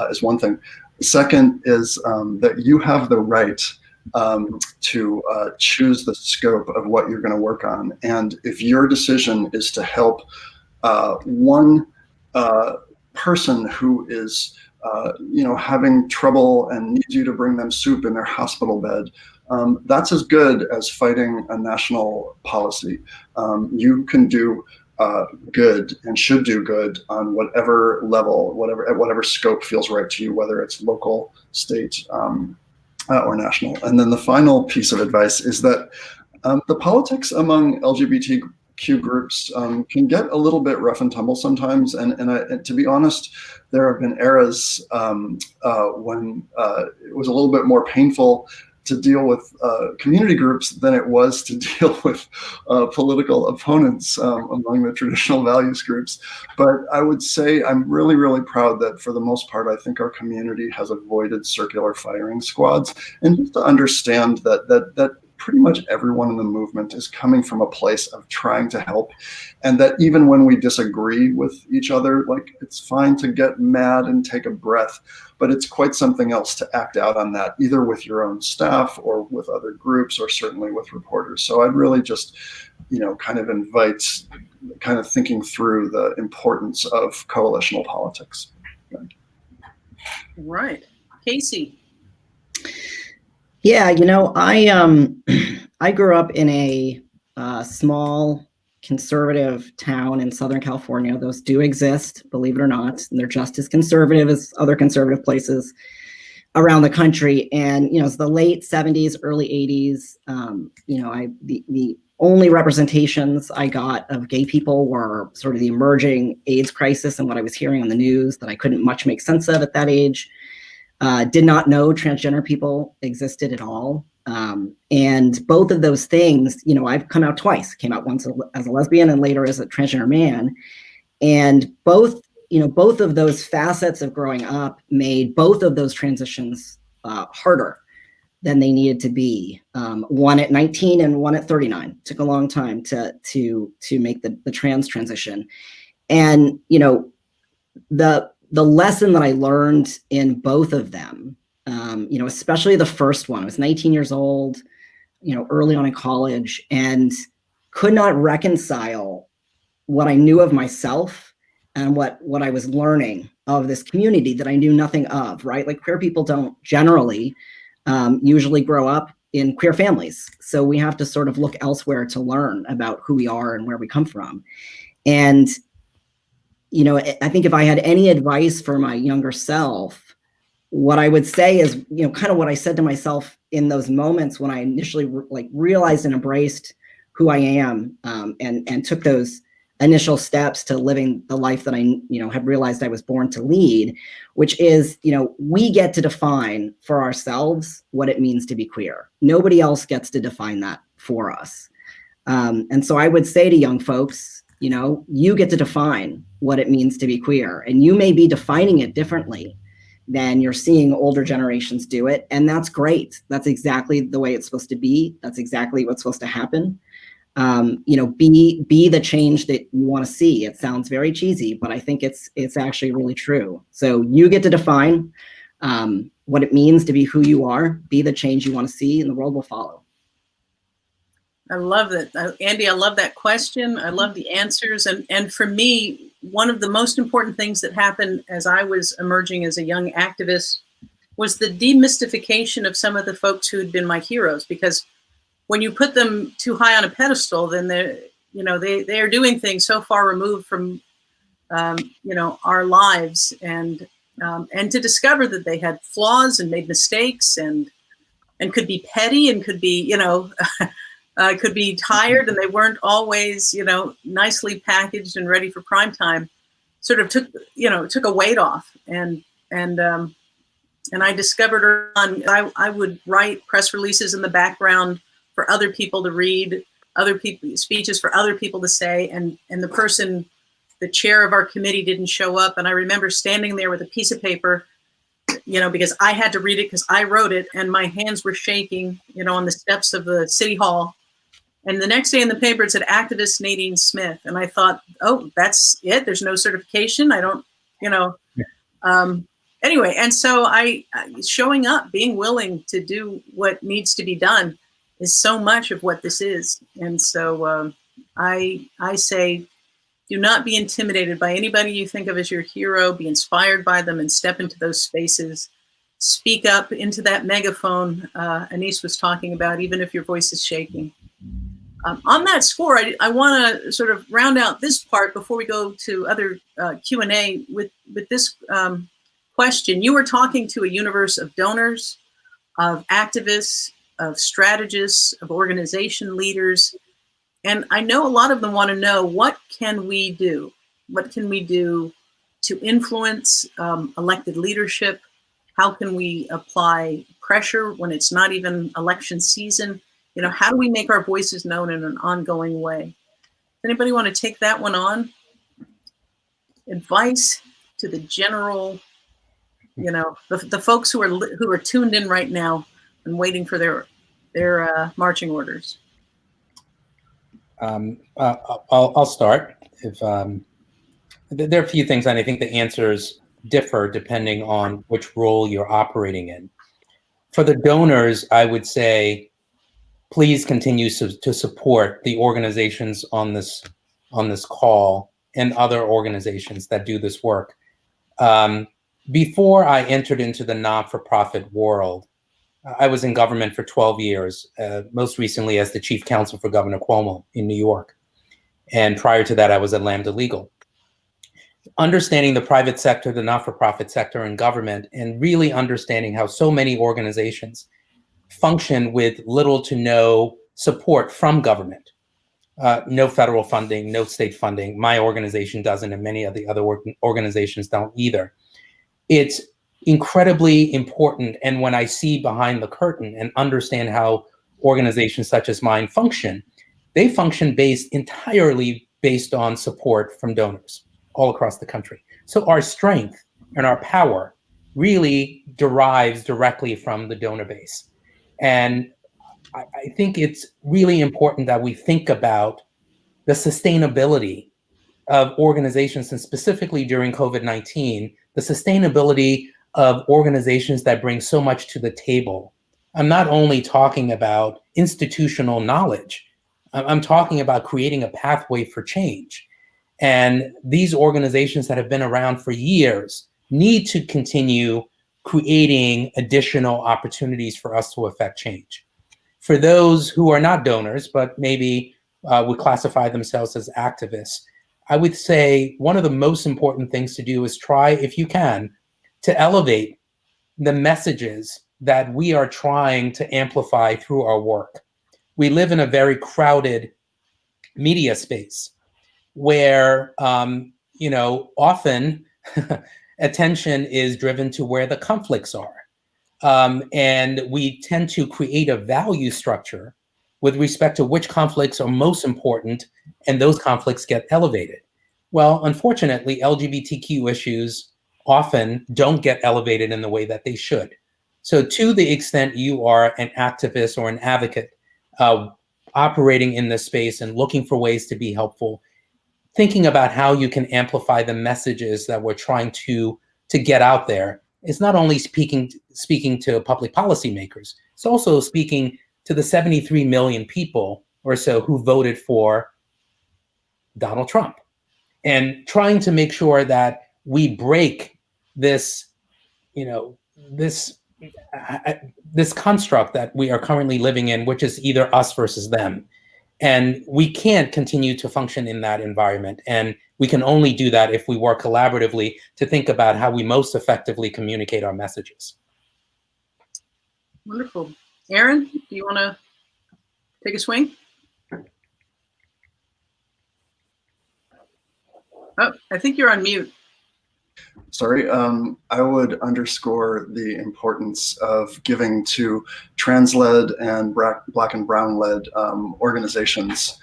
is one thing. Second is that you have the right to choose the scope of what you're going to work on. And if your decision is to help one person who is having trouble and needs you to bring them soup in their hospital bed, that's as good as fighting a national policy. You can do good and should do good on whatever level, at whatever scope feels right to you, whether it's local, state, or national. And then the final piece of advice is that the politics among LGBTQ groups can get a little bit rough and tumble sometimes. And to be honest, there have been eras when it was a little bit more painful to deal with community groups than it was to deal with political opponents among the traditional values groups. But I would say I'm really, really proud that for the most part, I think our community has avoided circular firing squads. And just to understand that pretty much everyone in the movement is coming from a place of trying to help, and that even when we disagree with each other, like, it's fine to get mad and take a breath, but it's quite something else to act out on that, either with your own staff or with other groups, or certainly with reporters. So I'd really just, kind of invite kind of thinking through the importance of coalitional politics. Right. Kasey. Yeah, I grew up in a small conservative town in Southern California. Those do exist, believe it or not, and they're just as conservative as other conservative places around the country. And it's the late 70s, early 80s. The only representations I got of gay people were sort of the emerging AIDS crisis and what I was hearing on the news that I couldn't much make sense of at that age. Did not know transgender people existed at all. And both of those things, I've come out twice, came out once as a lesbian and later as a transgender man. And both of those facets of growing up made both of those transitions harder than they needed to be. One at 19 and one at 39. Took a long time to make the trans transition. And, the lesson that I learned in both of them, especially the first one, I was 19 years old, early on in college, and could not reconcile what I knew of myself and what I was learning of this community that I knew nothing of, right? Like, queer people don't generally usually grow up in queer families. So we have to sort of look elsewhere to learn about who we are and where we come from. And I think if I had any advice for my younger self, what I would say is, kind of what I said to myself in those moments when I initially realized and embraced who I am, and took those initial steps to living the life that I, had realized I was born to lead, which is, we get to define for ourselves what it means to be queer. Nobody else gets to define that for us. And so I would say to young folks, you get to define what it means to be queer, and you may be defining it differently than you're seeing older generations do it. And that's great. That's exactly the way it's supposed to be. That's exactly what's supposed to happen. Be the change that you want to see. It sounds very cheesy, but I think it's actually really true. So you get to define what it means to be who you are, be the change you want to see, and the world will follow. I love that. Andy, I love that question. I love the answers. And for me, one of the most important things that happened as I was emerging as a young activist was the demystification of some of the folks who had been my heroes. Because when you put them too high on a pedestal, then they are doing things so far removed from, our lives, and to discover that they had flaws and made mistakes and could be petty and could be, could be tired, and they weren't always, nicely packaged and ready for prime time, sort of took a weight off. And I discovered early on, I would write press releases in the background for other people to read, speeches for other people to say. And the chair of our committee didn't show up. And I remember standing there with a piece of paper, because I had to read it because I wrote it, and my hands were shaking, on the steps of the city hall. And the next day in the paper, it said activist Nadine Smith. And I thought, oh, that's it. There's no certification. I don't, anyway. And so showing up, being willing to do what needs to be done is so much of what this is. And so I say, Do not be intimidated by anybody you think of as your hero. Be inspired by them and step into those spaces. Speak up into that megaphone Annise was talking about, even if your voice is shaking. On that score, I want to sort of round out this part before we go to other Q&A with this question. You were talking to a universe of donors, of activists, of strategists, of organization leaders. And I know a lot of them want to know, what can we do? What can we do to influence elected leadership? How can we apply pressure when it's not even election season? You know, how do we make our voices known in an ongoing way? Anybody want to take that one on? Advice to the general, you know, the folks who are tuned in right now and waiting for their marching orders. I'll start. If there are a few things, and I think the answers differ depending on which role you're operating in. For the donors, I would say, please continue to support the organizations on this call and other organizations that do this work. Before I entered into the not-for-profit world, I was in government for 12 years, most recently as the chief counsel for Governor Cuomo in New York. And prior to that, I was at Lambda Legal. Understanding the private sector, the not-for-profit sector, and government, and really understanding how so many organizations function with little to no support from government. No federal funding, no state funding. My organization doesn't, and many of the other organizations don't either. It's incredibly important. And when I see behind the curtain and understand how organizations such as mine function, they function entirely based on support from donors all across the country. So our strength and our power really derives directly from the donor base. And I think it's really important that we think about the sustainability of organizations, and specifically during COVID-19, the sustainability of organizations that bring so much to the table. I'm not only talking about institutional knowledge, I'm talking about creating a pathway for change. And these organizations that have been around for years need to continue creating additional opportunities for us to affect change. For those who are not donors, but maybe would classify themselves as activists, I would say one of the most important things to do is try, if you can, to elevate the messages that we are trying to amplify through our work. We live in a very crowded media space where, often attention is driven to where the conflicts are. And we tend to create a value structure with respect to which conflicts are most important, and those conflicts get elevated. Well, unfortunately, LGBTQ issues often don't get elevated in the way that they should. So to the extent you are an activist or an advocate operating in this space and looking for ways to be helpful, thinking about how you can amplify the messages that we're trying to get out there is not only speaking to public policymakers, it's also speaking to the 73 million people or so who voted for Donald Trump, and trying to make sure that we break this, this construct that we are currently living in, which is either us versus them. And we can't continue to function in that environment. And we can only do that if we work collaboratively to think about how we most effectively communicate our messages. Wonderful. Aaron, do you want to take a swing? Oh, I think you're on mute. Sorry, I would underscore the importance of giving to trans-led and Black and brown-led organizations.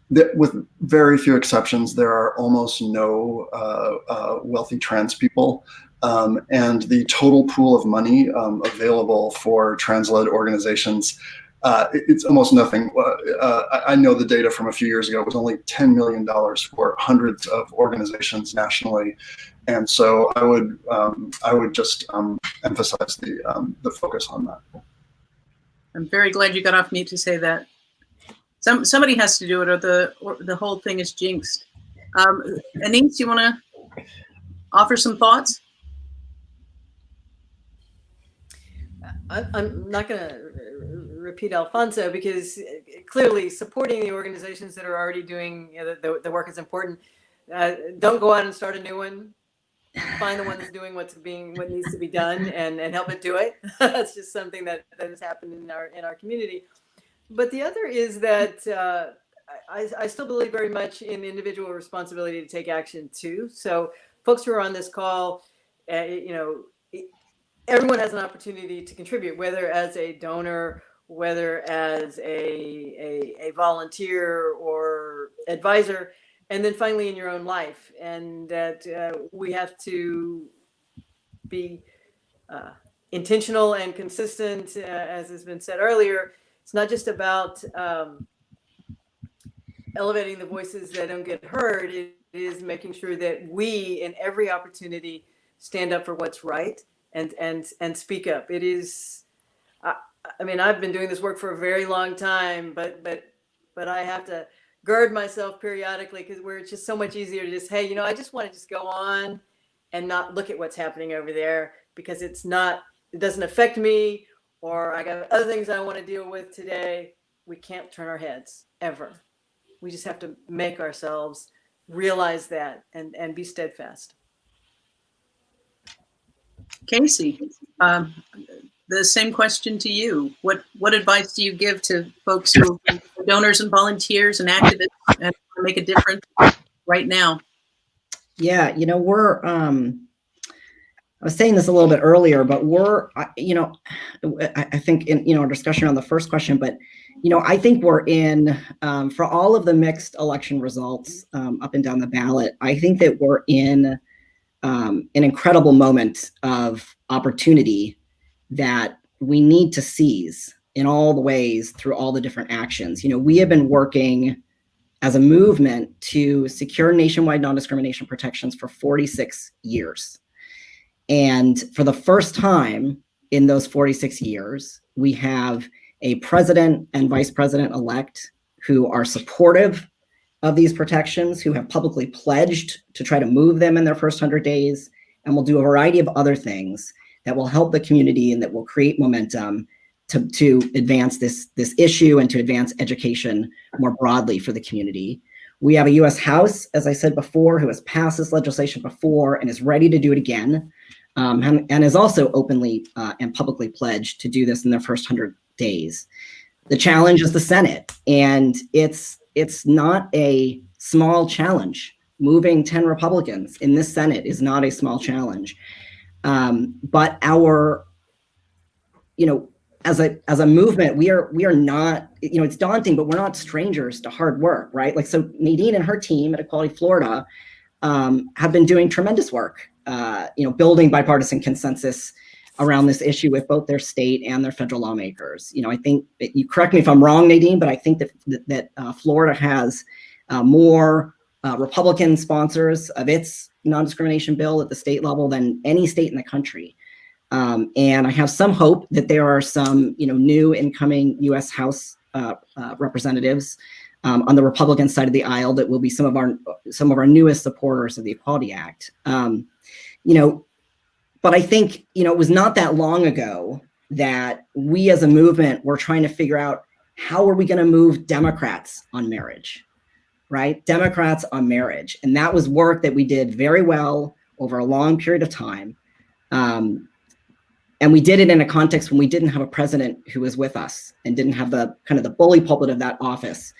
With very few exceptions, there are almost no wealthy trans people. And the total pool of money available for trans-led organizations, it's almost nothing. I know the data from a few years ago. It was only $10 million for hundreds of organizations nationally, and so I would just emphasize the focus on that. I'm very glad you got off mute to say that. Somebody has to do it, or the whole thing is jinxed. Annise, you want to offer some thoughts? I'm not going to repeat Alphonso, because clearly supporting the organizations that are already doing the work is important. Don't go out and start a new one. Find the one that's doing what needs to be done, and help it do it. That's just something that has happened in our community. But the other is that I still believe very much in individual responsibility to take action too. So folks who are on this call, everyone has an opportunity to contribute, whether as a donor, whether as a volunteer or advisor, and then finally in your own life. And that we have to be intentional and consistent, as has been said earlier. It's not just about elevating the voices that don't get heard. It is making sure that we, in every opportunity, stand up for what's right and speak up. It is, I mean, I've been doing this work for a very long time, but I have to gird myself periodically, because where it's just so much easier to just, hey, I just want to just go on and not look at what's happening over there, because it doesn't affect me, or I got other things I want to deal with today. We can't turn our heads ever. We just have to make ourselves realize that and be steadfast. Casey, the same question to you. What advice do you give to folks who are donors and volunteers and activists and make a difference right now? Yeah, we're, I was saying this a little bit earlier, but we're, I think in, our discussion on the first question, but, I think we're in, for all of the mixed election results up and down the ballot, I think that we're in an incredible moment of opportunity that we need to seize in all the ways through all the different actions. We have been working as a movement to secure nationwide non-discrimination protections for 46 years. And for the first time in those 46 years, we have a president and vice president-elect who are supportive of these protections, who have publicly pledged to try to move them in their first 100 days, and will do a variety of other things that will help the community and that will create momentum to advance this issue and to advance education more broadly for the community. We have a U.S. House, as I said before, who has passed this legislation before and is ready to do it again, and is also openly and publicly pledged to do this in their first 100 days. The challenge is the Senate, and it's not a small challenge. Moving 10 Republicans in this Senate is not a small challenge. But our, as a movement, we are not, it's daunting, but we're not strangers to hard work, right? Like, so Nadine and her team at Equality Florida have been doing tremendous work, building bipartisan consensus around this issue with both their state and their federal lawmakers. I think that, you correct me if I'm wrong, Nadine, but I think that Florida has more Republican sponsors of its non-discrimination bill at the state level than any state in the country. And I have some hope that there are some, new incoming U.S. House representatives on the Republican side of the aisle that will be some of our newest supporters of the Equality Act. But I think, it was not that long ago that we as a movement were trying to figure out, how are we going to move Democrats on marriage, right? Democrats on marriage. And that was work that we did very well over a long period of time. And we did it in a context when we didn't have a president who was with us and didn't have the kind of the bully pulpit of that office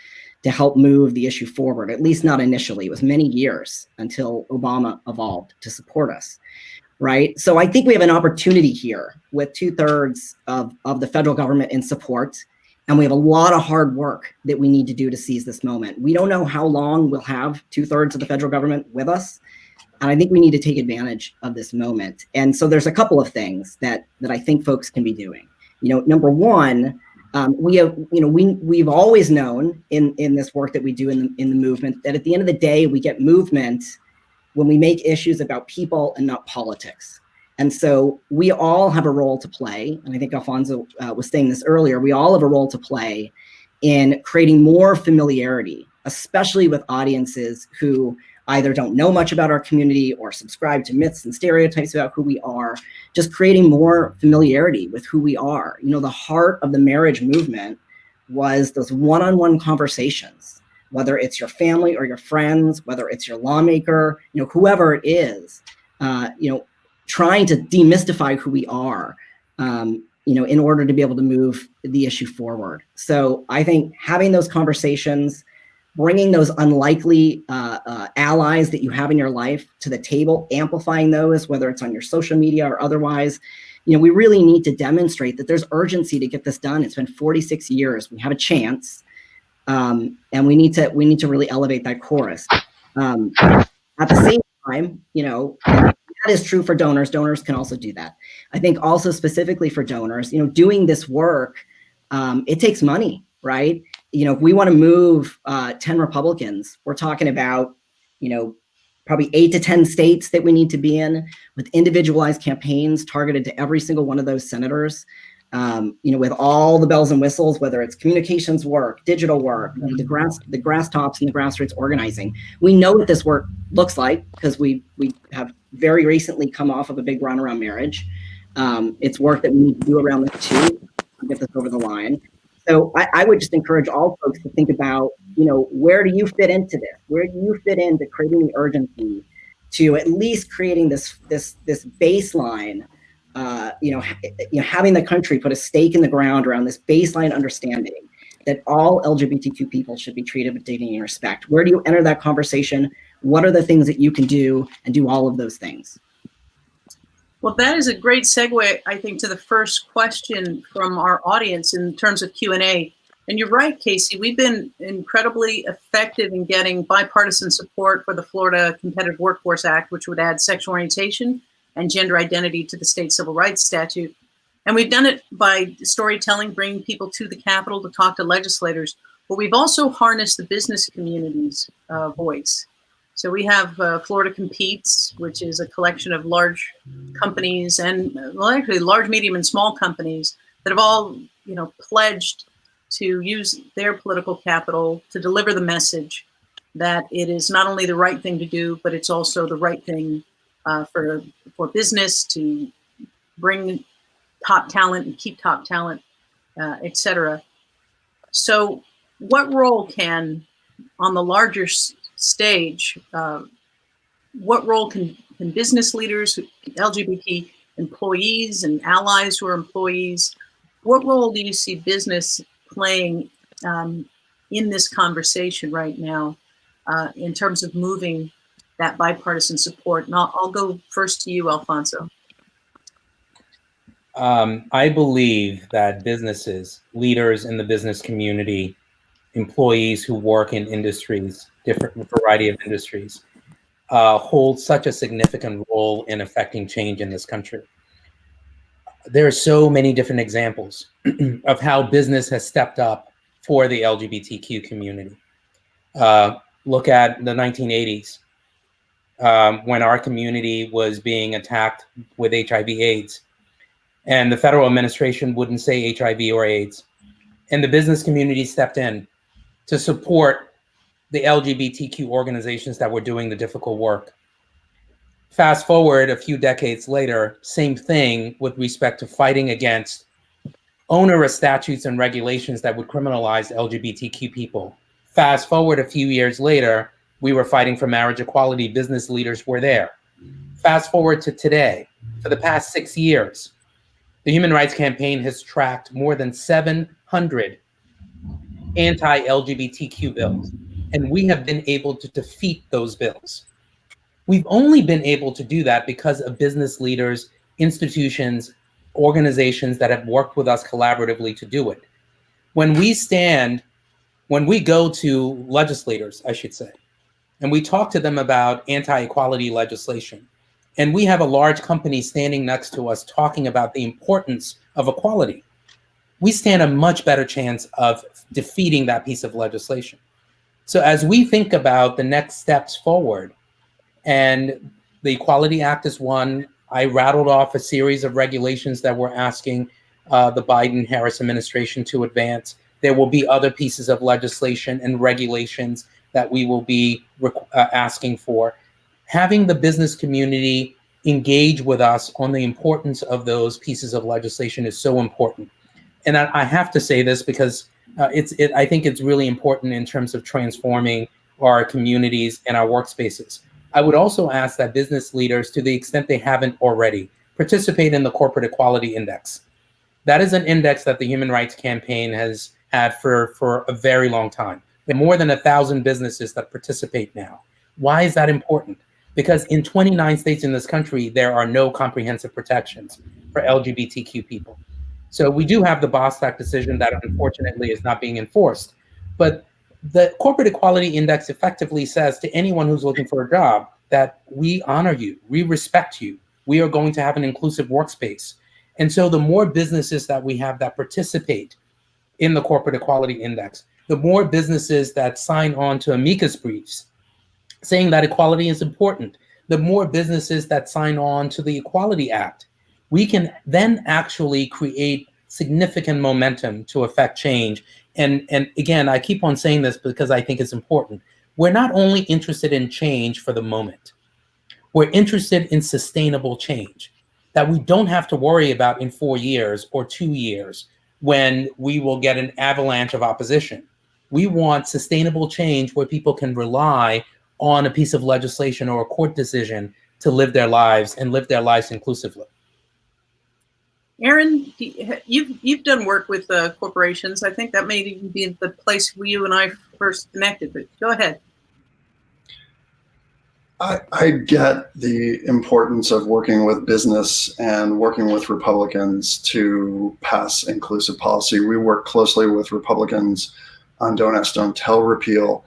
to help move the issue forward, at least not initially. It was many years until Obama evolved to support us. Right. So I think we have an opportunity here with 2/3 of the federal government in support. And we have a lot of hard work that we need to do to seize this moment. We don't know how long we'll have 2/3 of the federal government with us. And I think we need to take advantage of this moment. And so there's a couple of things that I think folks can be doing. Number one, we've always known in this work that we do in the movement that at the end of the day, we get movement when we make issues about people and not politics. And so we all have a role to play. And I think Alphonso was saying this earlier, we all have a role to play in creating more familiarity, especially with audiences who either don't know much about our community or subscribe to myths and stereotypes about who we are, just creating more familiarity with who we are. You know, the heart of the marriage movement was those one-on-one conversations, whether it's your family or your friends, whether it's your lawmaker, you know, whoever it is, you know, trying to demystify who we are, you know, in order to be able to move the issue forward. So I think having those conversations, bringing those unlikely allies that you have in your life to the table, amplifying those, whether it's on your social media or otherwise, you know, we really need to demonstrate that there's urgency to get this done. It's been 46 years. We have a chance, and we need to really elevate that chorus. At the same time, you know, that is true for donors. Donors can also do that. I think also specifically for donors, you know, doing this work, it takes money, right? You know, if we want to move 10 Republicans, we're talking about, you know, probably 8 to 10 states that we need to be in with individualized campaigns targeted to every single one of those senators, you know, with all the bells and whistles, whether it's communications work, digital work, the grass tops and the grassroots organizing. We know what this work looks like because we have very recently come off of a big run around marriage. It's work that we need to do around this too to get this over the line. So I would just encourage all folks to think about, you know, where do you fit into this? Where do you fit into creating the urgency to at least creating this baseline, you know, having the country put a stake in the ground around this baseline understanding that all LGBTQ people should be treated with dignity and respect. Where do you enter that conversation? What are the things that you can do and do all of those things? Well, that is a great segue, I think, to the first question from our audience in terms of Q&A. And you're right, Kasey, we've been incredibly effective in getting bipartisan support for the Florida Competitive Workforce Act, which would add sexual orientation and gender identity to the state civil rights statute. And we've done it by storytelling, bringing people to the Capitol to talk to legislators, but we've also harnessed the business community's voice. So we have Florida Competes, which is a collection of large companies and, well, actually large, medium, and small companies that have all, you know, pledged to use their political capital to deliver the message that it is not only the right thing to do, but it's also the right thing for business to bring top talent and keep top talent, et cetera. So what role can, on the larger stage, what role can business leaders, LGBT employees and allies who are employees, what role do you see business playing in this conversation right now in terms of moving that bipartisan support? And I'll go first to you, Alphonso. I believe that businesses, leaders in the business community, employees who work in industries, different variety of industries, hold such a significant role in affecting change in this country. There are so many different examples of how business has stepped up for the LGBTQ community. Look at the 1980s, when our community was being attacked with HIV/AIDS, and the federal administration wouldn't say HIV or AIDS, and the business community stepped in to support the LGBTQ organizations that were doing the difficult work. Fast forward a few decades later, same thing with respect to fighting against onerous statutes and regulations that would criminalize LGBTQ people. Fast forward a few years later, we were fighting for marriage equality. Business leaders were there. Fast forward to today, for the past 6 years, the Human Rights Campaign has tracked more than 700 anti-LGBTQ bills, and we have been able to defeat those bills. We've only been able to do that because of business leaders, institutions, organizations that have worked with us collaboratively to do it. When we go to legislators, I should say, and we talk to them about anti-equality legislation, and we have a large company standing next to us talking about the importance of equality, we stand a much better chance of defeating that piece of legislation. So as we think about the next steps forward, and the Equality Act is one, I rattled off a series of regulations that we're asking the Biden-Harris administration to advance. There will be other pieces of legislation and regulations that we will be asking for. Having the business community engage with us on the importance of those pieces of legislation is so important. And I have to say this because I think it's really important in terms of transforming our communities and our workspaces. I would also ask that business leaders, to the extent they haven't already, participate in the Corporate Equality Index. That is an index that the Human Rights Campaign has had for a very long time. There are more than 1,000 businesses that participate now. Why is that important? Because in 29 states in this country, there are no comprehensive protections for LGBTQ people. So we do have the Bostock decision that unfortunately is not being enforced. But the Corporate Equality Index effectively says to anyone who's looking for a job that we honor you, we respect you, we are going to have an inclusive workspace. And so the more businesses that we have that participate in the Corporate Equality Index, the more businesses that sign on to amicus briefs saying that equality is important, the more businesses that sign on to the Equality Act, we can then actually create significant momentum to affect change. And again, I keep on saying this because I think it's important. We're not only interested in change for the moment, we're interested in sustainable change that we don't have to worry about in 4 years or 2 years when we will get an avalanche of opposition. We want sustainable change where people can rely on a piece of legislation or a court decision to live their lives and live their lives inclusively. Aaron, you've done work with corporations. I think that may even be the place where you and I first connected, but go ahead. I get the importance of working with business and working with Republicans to pass inclusive policy. We work closely with Republicans on Don't Ask, Don't Tell repeal,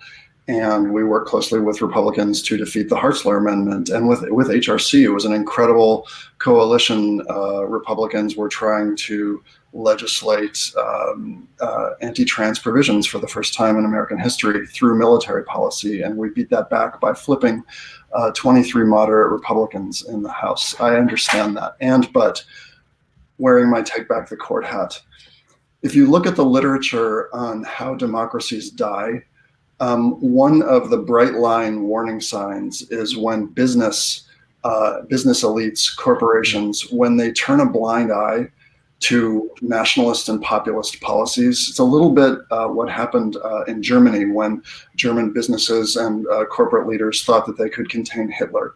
and we work closely with Republicans to defeat the Hartzler Amendment. And with HRC, it was an incredible coalition. Republicans were trying to legislate anti-trans provisions for the first time in American history through military policy, and we beat that back by flipping 23 moderate Republicans in the House. I understand that, but wearing my take back the court hat, if you look at the literature on how democracies die, one of the bright line warning signs is when business elites, corporations, when they turn a blind eye to nationalist and populist policies. It's a little bit what happened in Germany when German businesses and corporate leaders thought that they could contain Hitler.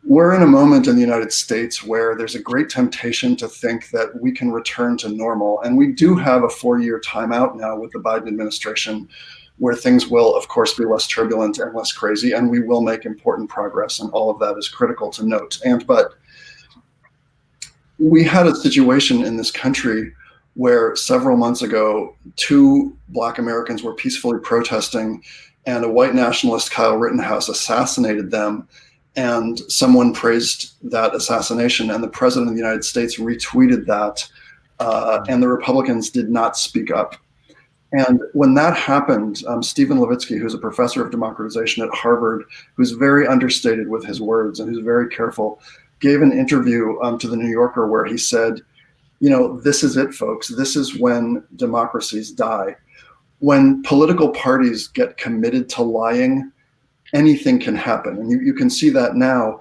We're in a moment in the United States where there's a great temptation to think that we can return to normal. And we do have a 4-year timeout now with the Biden administration, where things will, of course, be less turbulent and less crazy, and we will make important progress, and all of that is critical to note. But we had a situation in this country where several months ago, 2 Black Americans were peacefully protesting, and a white nationalist, Kyle Rittenhouse, assassinated them, and someone praised that assassination, and the president of the United States retweeted that, and the Republicans did not speak up. And when that happened, Stephen Levitsky, who's a professor of democratization at Harvard, who's very understated with his words and who's very careful, gave an interview to the New Yorker where he said, this is it, folks. This is when democracies die. When political parties get committed to lying, anything can happen. And you can see that now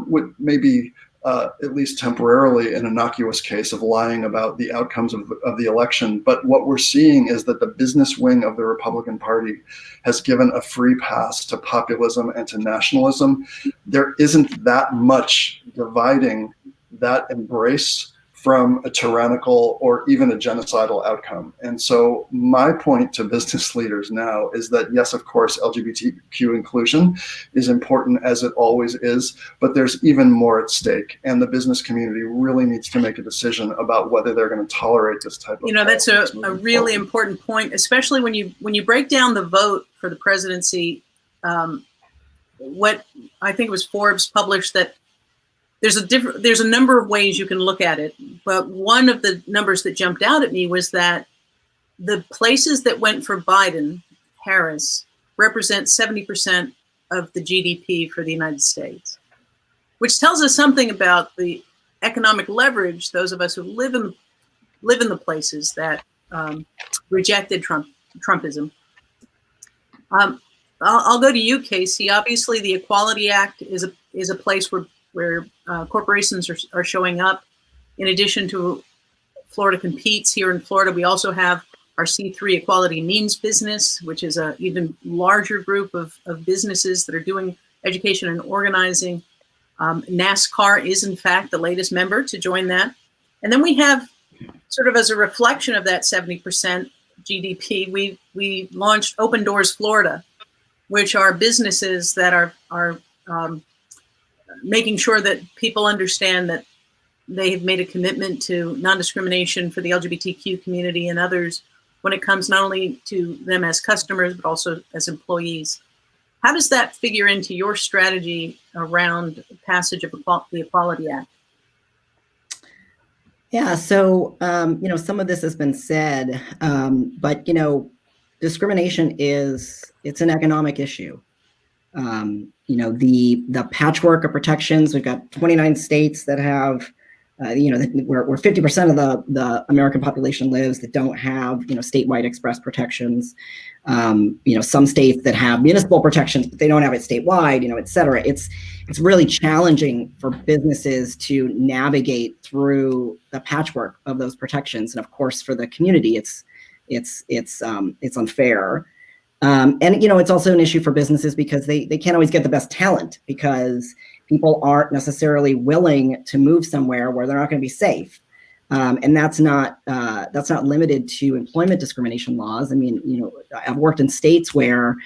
with maybe at least temporarily an innocuous case of lying about the outcomes of the election. But what we're seeing is that the business wing of the Republican Party has given a free pass to populism and to nationalism. There isn't that much dividing that embrace from a tyrannical or even a genocidal outcome. And so my point to business leaders now is that, yes, of course, LGBTQ inclusion is important, as it always is, but there's even more at stake. And the business community really needs to make a decision about whether they're going to tolerate this type of that's a really important point, especially when you break down the vote for the presidency. What I think it was Forbes published that there's a number of ways you can look at it, but one of the numbers that jumped out at me was that the places that went for Biden, Harris, represent 70% of the GDP for the United States, which tells us something about the economic leverage those of us who live in the places that rejected Trumpism. I'll go to you, Kasey. Obviously, the Equality Act is a place where corporations are showing up. In addition to Florida Competes, here in Florida, we also have our C3 Equality Means business, which is an even larger group of businesses that are doing education and organizing. NASCAR is, in fact, the latest member to join that. And then we have, sort of as a reflection of that 70% GDP, we launched Open Doors Florida, which are businesses that are making sure that people understand that they have made a commitment to non-discrimination for the LGBTQ community and others when it comes not only to them as customers, but also as employees. How does that figure into your strategy around passage of the Equality Act? Yeah, so, some of this has been said, but, discrimination it's an economic issue. The patchwork of protections, we've got 29 states that have, where 50% of the American population lives that don't have, statewide express protections. Some states that have municipal protections, but they don't have it statewide, et cetera. It's really challenging for businesses to navigate through the patchwork of those protections. And of course, for the community, it's unfair. And it's also an issue for businesses because they can't always get the best talent because people aren't necessarily willing to move somewhere where they're not going to be safe. And that's not limited to employment discrimination laws. I mean, I've worked in states where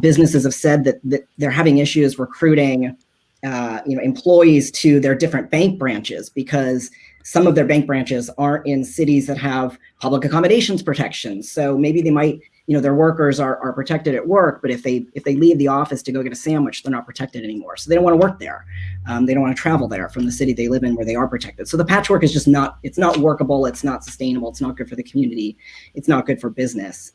businesses have said that they're having issues recruiting, employees to their different bank branches because some of their bank branches aren't in cities that have public accommodations protections. So maybe they might, their workers are protected at work, but if they leave the office to go get a sandwich, they're not protected anymore. So they don't want to work there. They don't want to travel there from the city they live in where they are protected. So the patchwork is just it's not workable. It's not sustainable. It's not good for the community. It's not good for business.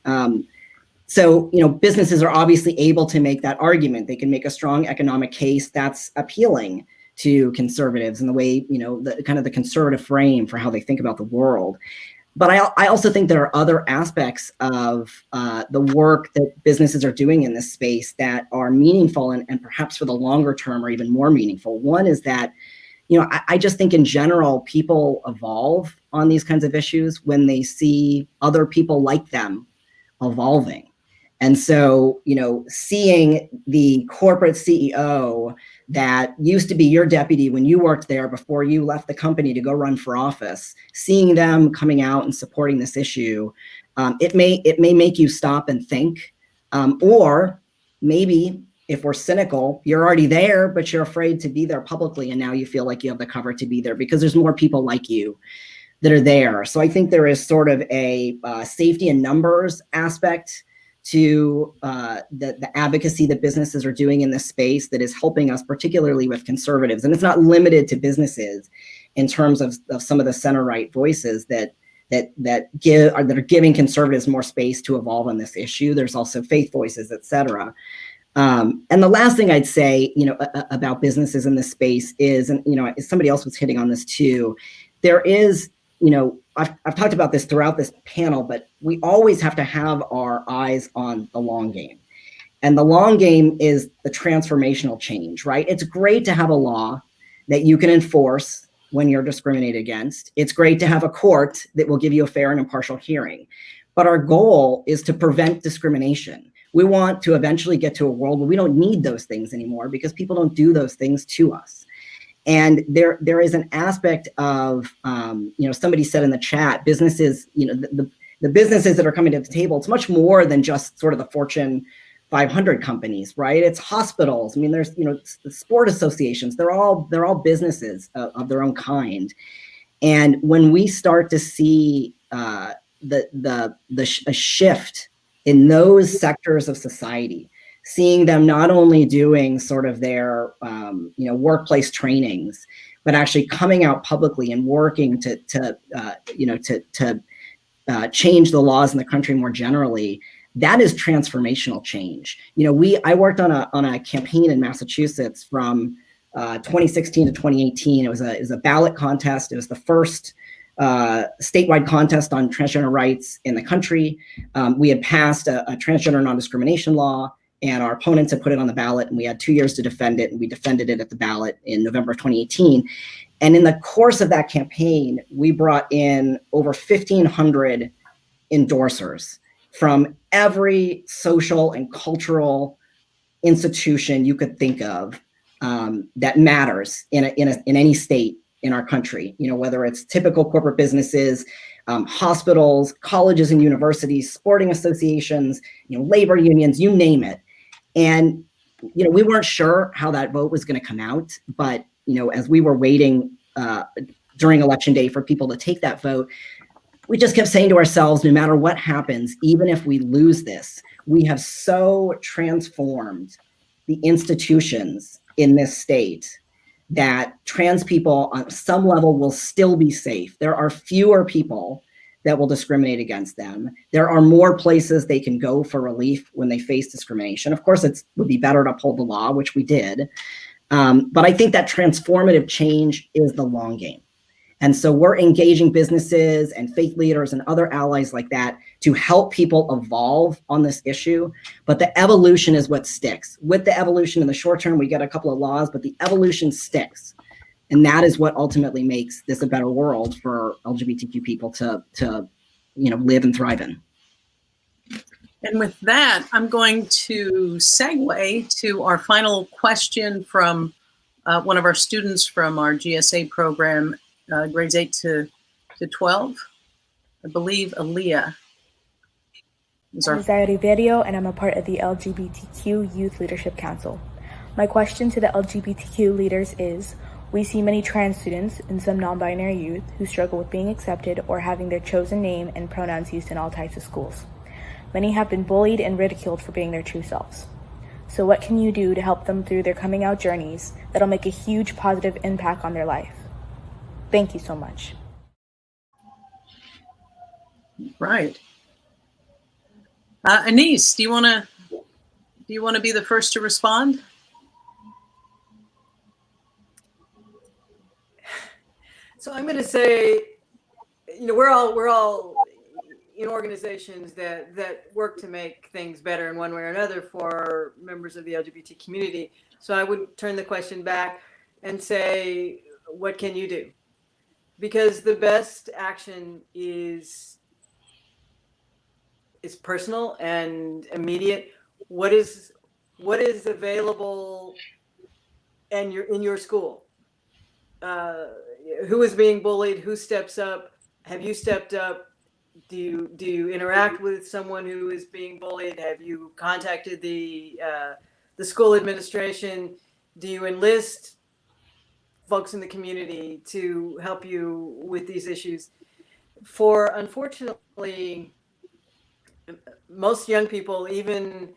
So businesses are obviously able to make that argument. They can make a strong economic case that's appealing to conservatives and the way, the kind of the conservative frame for how they think about the world. But I also think there are other aspects of the work that businesses are doing in this space that are meaningful and perhaps for the longer term are even more meaningful. One is that, I just think in general, people evolve on these kinds of issues when they see other people like them evolving. And so, seeing the corporate CEO that used to be your deputy when you worked there before you left the company to go run for office, seeing them coming out and supporting this issue, it may make you stop and think, or maybe if we're cynical, you're already there, but you're afraid to be there publicly. And now you feel like you have the cover to be there because there's more people like you that are there. So I think there is sort of a safety in numbers aspect to the advocacy that businesses are doing in this space that is helping us, particularly with conservatives. And it's not limited to businesses in terms of some of the center-right voices that are giving conservatives more space to evolve on this issue. There's also faith voices, et cetera. And the last thing I'd say, about businesses in this space is, and somebody else was hitting on this too, there is, I've talked about this throughout this panel, but we always have to have our eyes on the long game. And the long game is the transformational change, right? It's great to have a law that you can enforce when you're discriminated against. It's great to have a court that will give you a fair and impartial hearing. But our goal is to prevent discrimination. We want to eventually get to a world where we don't need those things anymore because people don't do those things to us. And there is an aspect of, somebody said in the chat, businesses, the businesses that are coming to the table, it's much more than just sort of the Fortune 500 companies, right? It's hospitals. I mean, there's, sport associations. They're all businesses of their own kind. And when we start to see a shift in those sectors of society, seeing them not only doing sort of their, workplace trainings, but actually coming out publicly and working to change the laws in the country more generally, that is transformational change. I worked on a campaign in Massachusetts from 2016 to 2018. It was a ballot contest. It was the first statewide contest on transgender rights in the country. We had passed a transgender non-discrimination law, and our opponents had put it on the ballot, and we had 2 years to defend it, and we defended it at the ballot in November of 2018. And in the course of that campaign, we brought in over 1,500 endorsers from every social and cultural institution you could think of that matters in any state in our country. You know, whether it's typical corporate businesses, hospitals, colleges and universities, sporting associations, you know, labor unions, you name it. And you know, we weren't sure how that vote was going to come out, but you know, as we were waiting during election day for people to take that vote, we just kept saying to ourselves, no matter what happens, even if we lose this, we have so transformed the institutions in this state that trans people on some level will still be safe. There are fewer people that will discriminate against them. There are more places they can go for relief when they face discrimination. Of course, it would be better to uphold the law, which we did. But I think that transformative change is the long game. And so we're engaging businesses and faith leaders and other allies like that to help people evolve on this issue. But the evolution is what sticks. With the evolution in the short term, we get a couple of laws, but the evolution sticks. And that is what ultimately makes this a better world for LGBTQ people to you know, live and thrive in. And with that, I'm going to segue to our final question from one of our students from our GSA program, grades 8 to 12. I believe Aaliyah is our. I'm Zaire Video, and I'm a part of the LGBTQ Youth Leadership Council. My question to the LGBTQ leaders is, we see many trans students and some non-binary youth who struggle with being accepted or having their chosen name and pronouns used in all types of schools. Many have been bullied and ridiculed for being their true selves. So what can you do to help them through their coming out journeys that'll make a huge positive impact on their life? Thank you so much. Right. Annise, do you want to be the first to respond? So I'm going to say, you know, we're all in organizations that work to make things better in one way or another for members of the LGBT community. So I would turn the question back and say, what can you do? Because the best action is personal and immediate. What is available and you're in your school? Who is being bullied? Who steps up? Have you stepped up? Do you interact with someone who is being bullied? Have you contacted the school administration? Do you enlist folks in the community to help you with these issues? For unfortunately, most young people, even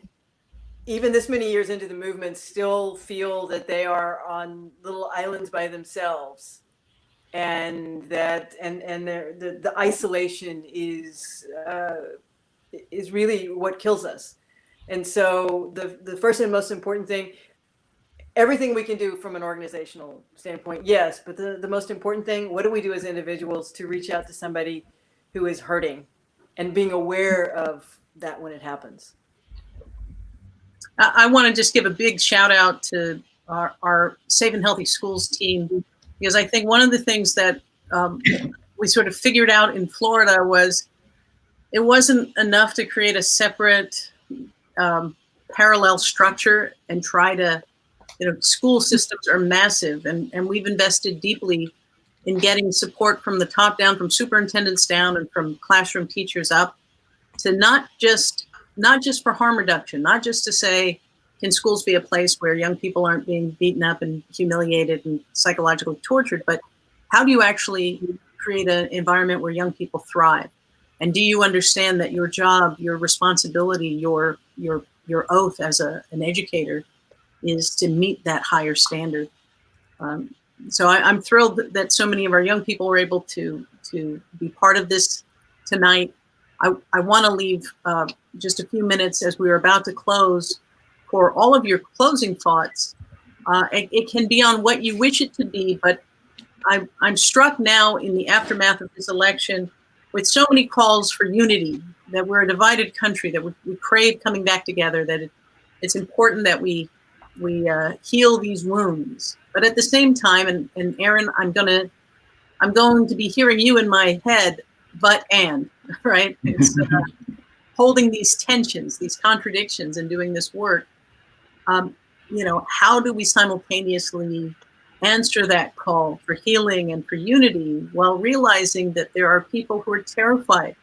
this many years into the movement, still feel that they are on little islands by themselves, and that the isolation is really what kills us. And so the first and most important thing, everything we can do from an organizational standpoint, yes, but the most important thing, what do we do as individuals to reach out to somebody who is hurting and being aware of that when it happens? I want to just give a big shout out to our Safe and Healthy Schools team, because I think one of the things that we sort of figured out in Florida was it wasn't enough to create a separate parallel structure and try to, you know, school systems are massive, and we've invested deeply in getting support from the top down, from superintendents down and from classroom teachers up, to not just for harm reduction, not just to say, can schools be a place where young people aren't being beaten up and humiliated and psychologically tortured, but how do you actually create an environment where young people thrive? And do you understand that your job, your responsibility, your oath as an educator is to meet that higher standard? So I'm thrilled that so many of our young people were able to be part of this tonight. I want to leave just a few minutes as we are about to close for all of your closing thoughts. It can be on what you wish it to be, but I'm struck now in the aftermath of this election with so many calls for unity, that we're a divided country, that we crave coming back together, that it's important that we heal these wounds. But at the same time, and Aaron, I'm going to be hearing you in my head, right? It's holding these tensions, these contradictions, and doing this work. How do we simultaneously answer that call for healing and for unity while realizing that there are people who are terrified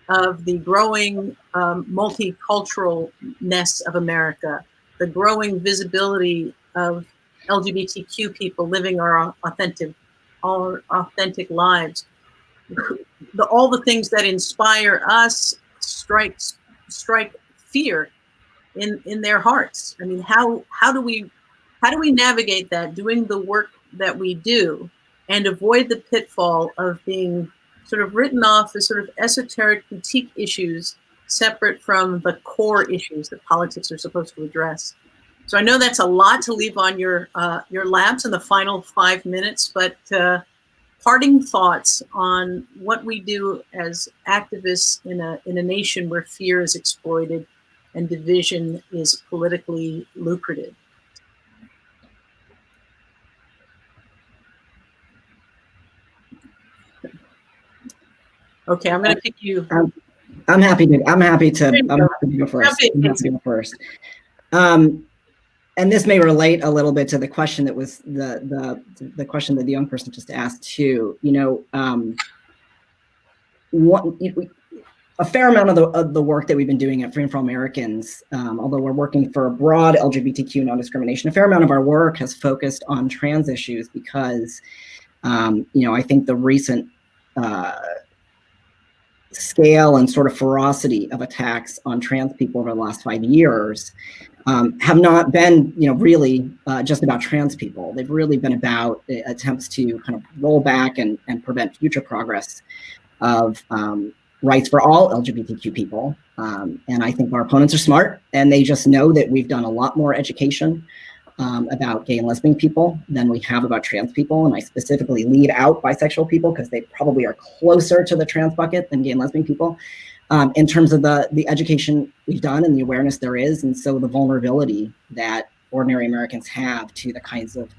of the growing multiculturalness of America, the growing visibility of LGBTQ people living our authentic lives. All the things that inspire us strike fear in their hearts. I mean, how do we navigate that, doing the work that we do, and avoid the pitfall of being sort of written off as sort of esoteric boutique issues separate from the core issues that politics are supposed to address? So I know that's a lot to leave on your laps in the final 5 minutes, but parting thoughts on what we do as activists in a nation where fear is exploited and division is politically lucrative. Okay, I'm going to pick you. I'm happy to go first. And this may relate a little bit to the question that was the question that the young person just asked too. A fair amount of the work that we've been doing at Freedom for All Americans, although we're working for a broad LGBTQ non-discrimination, a fair amount of our work has focused on trans issues because, I think the recent scale and sort of ferocity of attacks on trans people over the last 5 years have not been, really just about trans people. They've really been about attempts to kind of roll back and prevent future progress of rights for all LGBTQ people. And I think our opponents are smart, and they just know that we've done a lot more education about gay and lesbian people than we have about trans people. And I specifically lead out bisexual people because they probably are closer to the trans bucket than gay and lesbian people in terms of the education we've done and the awareness there is. And so the vulnerability that ordinary Americans have to the kinds of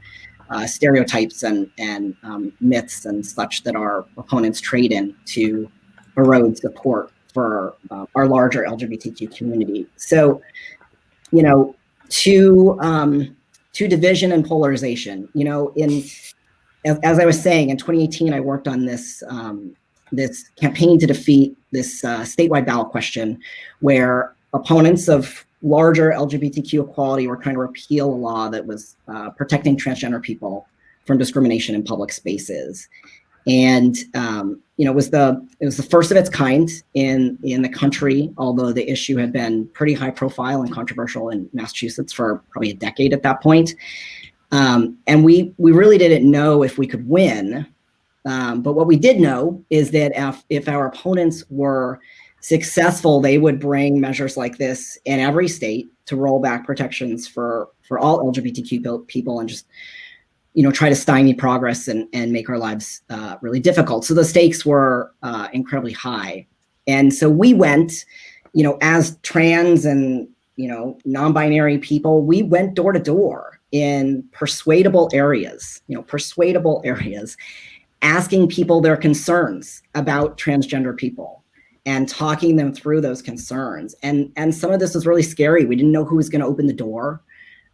stereotypes and myths and such that our opponents trade in to erode support for our larger LGBTQ community. So, to division and polarization, as I was saying, in 2018, I worked on this this campaign to defeat this statewide ballot question where opponents of larger LGBTQ equality were trying to repeal a law that was protecting transgender people from discrimination in public spaces. And it was the first of its kind in the country, although the issue had been pretty high profile and controversial in Massachusetts for probably a decade at that point. And we really didn't know if we could win. But what we did know is that if our opponents were successful, they would bring measures like this in every state to roll back protections for all LGBTQ people and just try to stymie progress and make our lives really difficult. So the stakes were incredibly high. And so we went, as trans and, non-binary people, we went door to door in persuadable areas, asking people their concerns about transgender people and talking them through those concerns. And some of this was really scary. We didn't know who was going to open the door.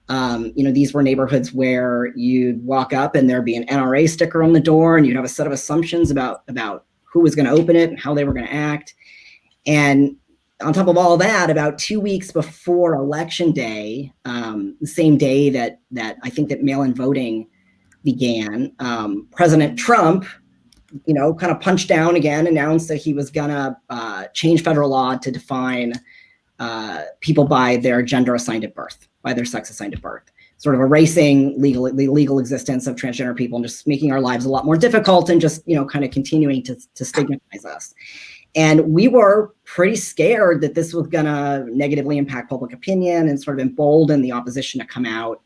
These were neighborhoods where you'd walk up and there'd be an NRA sticker on the door, and you'd have a set of assumptions about who was going to open it and how they were going to act. And on top of all that, about 2 weeks before Election Day, the same day that I think that mail-in voting began, President Trump, kind of punched down again, announced that he was going to change federal law to define people by their gender assigned at birth, by their sex assigned at birth, sort of erasing the legal existence of transgender people and just making our lives a lot more difficult and just, kind of continuing to stigmatize us. And we were pretty scared that this was going to negatively impact public opinion and sort of embolden the opposition to come out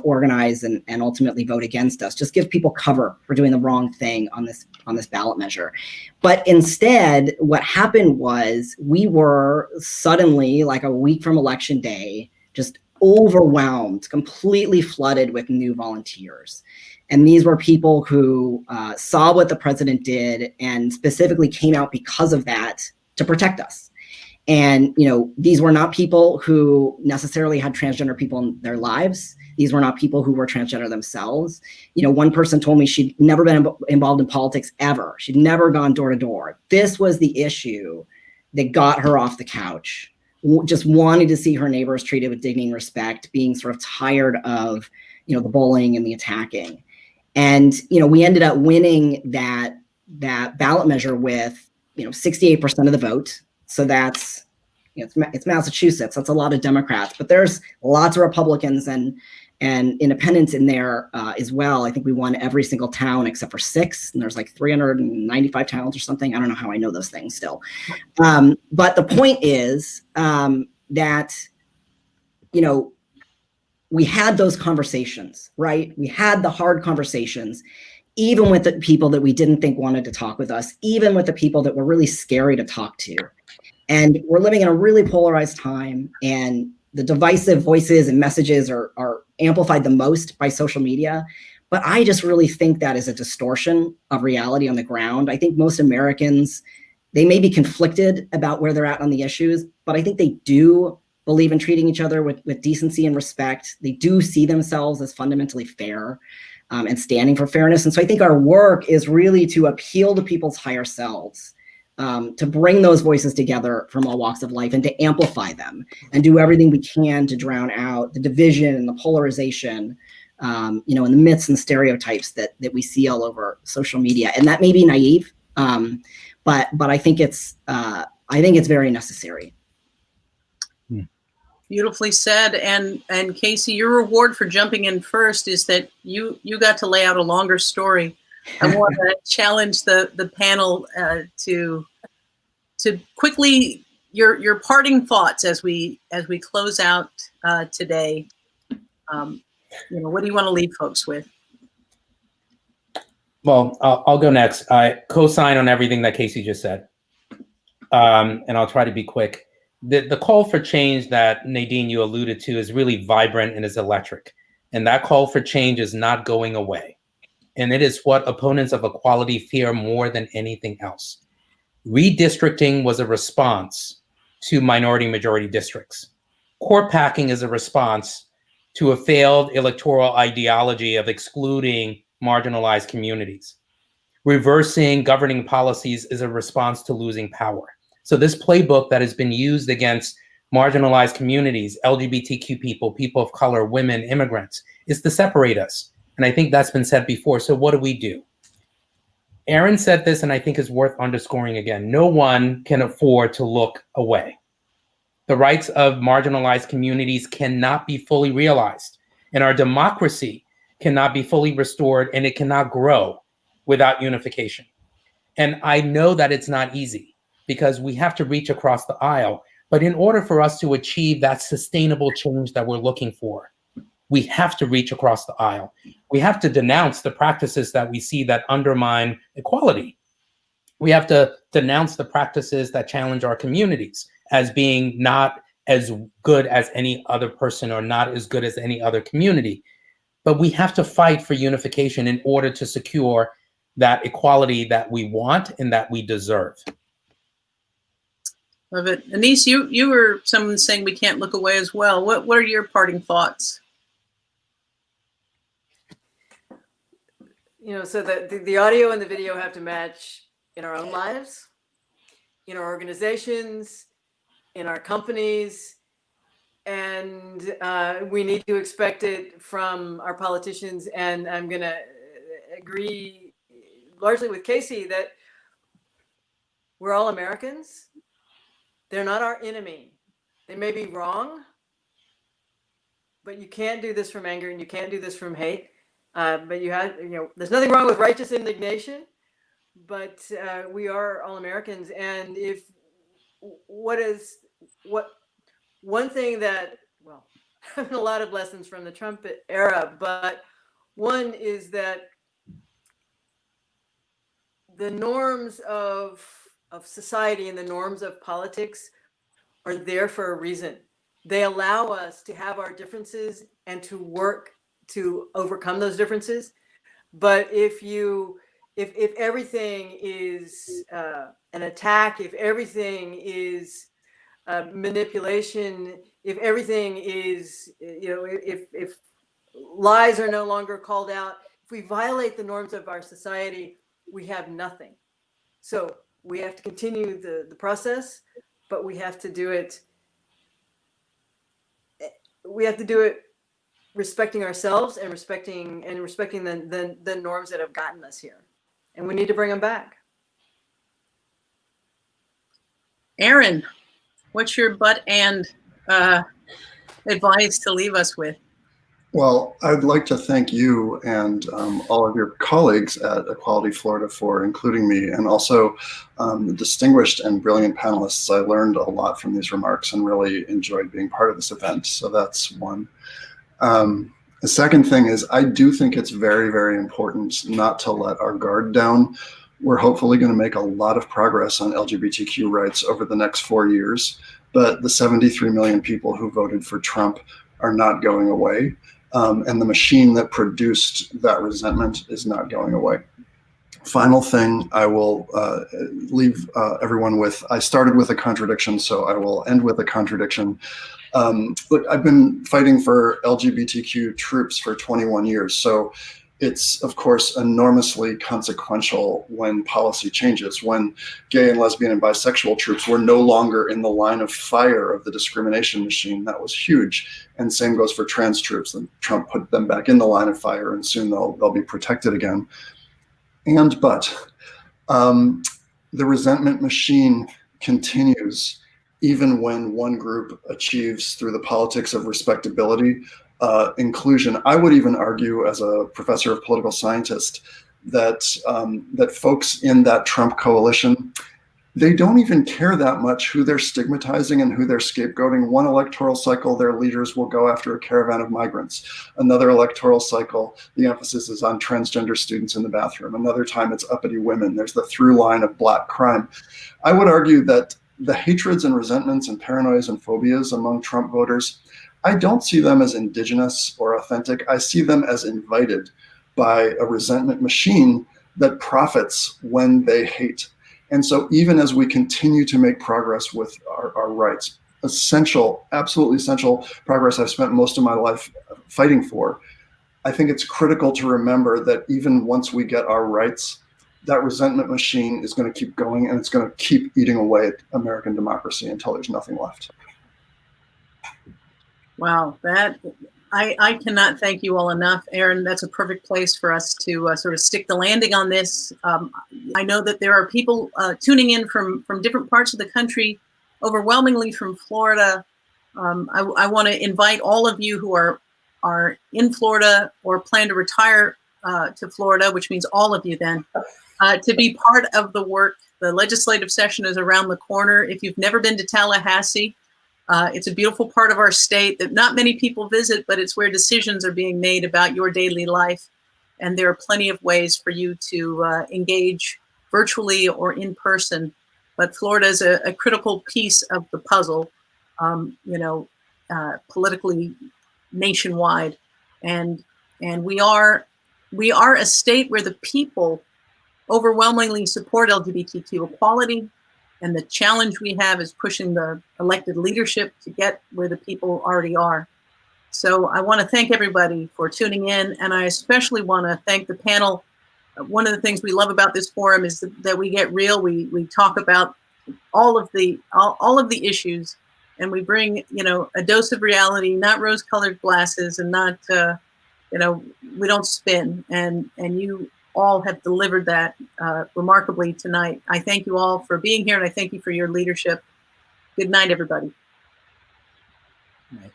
organize and ultimately vote against us. Just give people cover for doing the wrong thing on this ballot measure. But instead, what happened was we were suddenly, like a week from election day, just overwhelmed, completely flooded with new volunteers. And these were people who saw what the president did and specifically came out because of that to protect us. And, these were not people who necessarily had transgender people in their lives. These were not people who were transgender themselves. One person told me she'd never been involved in politics ever. She'd never gone door to door. This was the issue that got her off the couch, just wanting to see her neighbors treated with dignity and respect, being sort of tired of, the bullying and the attacking. And, we ended up winning that ballot measure with, 68% of the vote. So that's, it's Massachusetts. That's a lot of Democrats, but there's lots of Republicans and independents in there as well. I think we won every single town except for 6, and there's like 395 towns or something. I don't know how I know those things still. But the point is that, we had those conversations, right? We had the hard conversations, even with the people that we didn't think wanted to talk with us, even with the people that were really scary to talk to. And we're living in a really polarized time, and the divisive voices and messages are amplified the most by social media. But I just really think that is a distortion of reality on the ground. I think most Americans, they may be conflicted about where they're at on the issues, but I think they do believe in treating each other with decency and respect. They do see themselves as fundamentally fair and standing for fairness. And so I think our work is really to appeal to people's higher selves, to bring those voices together from all walks of life and to amplify them and do everything we can to drown out the division and the polarization, and the myths and stereotypes that we see all over social media. And that may be naive, but I think it's very necessary. Beautifully said. And Kasey, your reward for jumping in first is that you got to lay out a longer story. I want to challenge the panel to quickly your parting thoughts as we close out today. What do you want to leave folks with? Well, I'll go next. I co-sign on everything that Kasey just said, and I'll try to be quick. The call for change that Nadine, you alluded to, is really vibrant and is electric. And that call for change is not going away. And it is what opponents of equality fear more than anything else. Redistricting was a response to minority majority districts. Court packing is a response to a failed electoral ideology of excluding marginalized communities. Reversing governing policies is a response to losing power. So this playbook that has been used against marginalized communities, LGBTQ people, people of color, women, immigrants, is to separate us. And I think that's been said before. So what do? Aaron said this, and I think is worth underscoring again. No one can afford to look away. The rights of marginalized communities cannot be fully realized, and our democracy cannot be fully restored, and it cannot grow without unification. And I know that it's not easy, because we have to reach across the aisle. But in order for us to achieve that sustainable change that we're looking for, we have to reach across the aisle. We have to denounce the practices that we see that undermine equality. We have to denounce the practices that challenge our communities as being not as good as any other person or not as good as any other community. But we have to fight for unification in order to secure that equality that we want and that we deserve. Love it. Annise, you were someone saying we can't look away as well. What are your parting thoughts? So the audio and the video have to match in our own lives, in our organizations, in our companies, and we need to expect it from our politicians. And I'm going to agree largely with Kasey that we're all Americans. They're not our enemy. They may be wrong, but you can't do this from anger and you can't do this from hate. But there's nothing wrong with righteous indignation, but we are all Americans. And one thing that, a lot of lessons from the Trump era, but one is that the norms of society and the norms of politics are there for a reason. They allow us to have our differences and to work to overcome those differences. But if everything is an attack, if everything is manipulation, if everything is, if lies are no longer called out, if we violate the norms of our society, we have nothing. So we have to continue the process, but we have to do it. We have to do it respecting ourselves and respecting the norms that have gotten us here, and we need to bring them back. Aaron, what's your butt and advice to leave us with? Well, I'd like to thank you and all of your colleagues at Equality Florida for including me, and also the distinguished and brilliant panelists. I learned a lot from these remarks and really enjoyed being part of this event. So that's one. The second thing is, I do think it's very, very important not to let our guard down. We're hopefully going to make a lot of progress on LGBTQ rights over the next 4 years, but the 73 million people who voted for Trump are not going away. And the machine that produced that resentment is not going away. Final thing I will leave everyone with, I started with a contradiction, so I will end with a contradiction. Look, I've been fighting for LGBTQ troops for 21 years, so it's, of course, enormously consequential when policy changes, when gay and lesbian and bisexual troops were no longer in the line of fire of the discrimination machine. That was huge. And same goes for trans troops. And Trump put them back in the line of fire, and soon they'll be protected again. But the resentment machine continues even when one group achieves, through the politics of respectability, inclusion. I would even argue, as a professor of political scientist, that folks in that Trump coalition, they don't even care that much who they're stigmatizing and who they're scapegoating. One electoral cycle, their leaders will go after a caravan of migrants. Another electoral cycle, the emphasis is on transgender students in the bathroom. Another time, it's uppity women. There's the through line of black crime. I would argue that the hatreds and resentments and paranoias and phobias among Trump voters, I don't see them as indigenous or authentic. I see them as invited by a resentment machine that profits when they hate. And so even as we continue to make progress with our rights, essential, absolutely essential progress I've spent most of my life fighting for, I think it's critical to remember that even once we get our rights, that resentment machine is going to keep going, and it's going to keep eating away at American democracy until there's nothing left. Wow, I cannot thank you all enough, Aaron. That's a perfect place for us to sort of stick the landing on this. I know that there are people tuning in from different parts of the country, overwhelmingly from Florida. I want to invite all of you who are in Florida or plan to retire to Florida, which means all of you then, to be part of the work. The legislative session is around the corner. If you've never been to Tallahassee, it's a beautiful part of our state that not many people visit, but it's where decisions are being made about your daily life. And there are plenty of ways for you to engage virtually or in person. But Florida is a critical piece of the puzzle, politically nationwide. And we are a state where the people overwhelmingly support LGBTQ equality. And the challenge we have is pushing the elected leadership to get where the people already are. So I want to thank everybody for tuning in. And I especially want to thank the panel. One of the things we love about this forum is that we get real. We talk about all of the issues, and we bring, a dose of reality, not rose-colored glasses, and not, we don't spin. And you all have delivered that remarkably tonight. I thank you all for being here, and I thank you for your leadership. Good night, everybody. Right.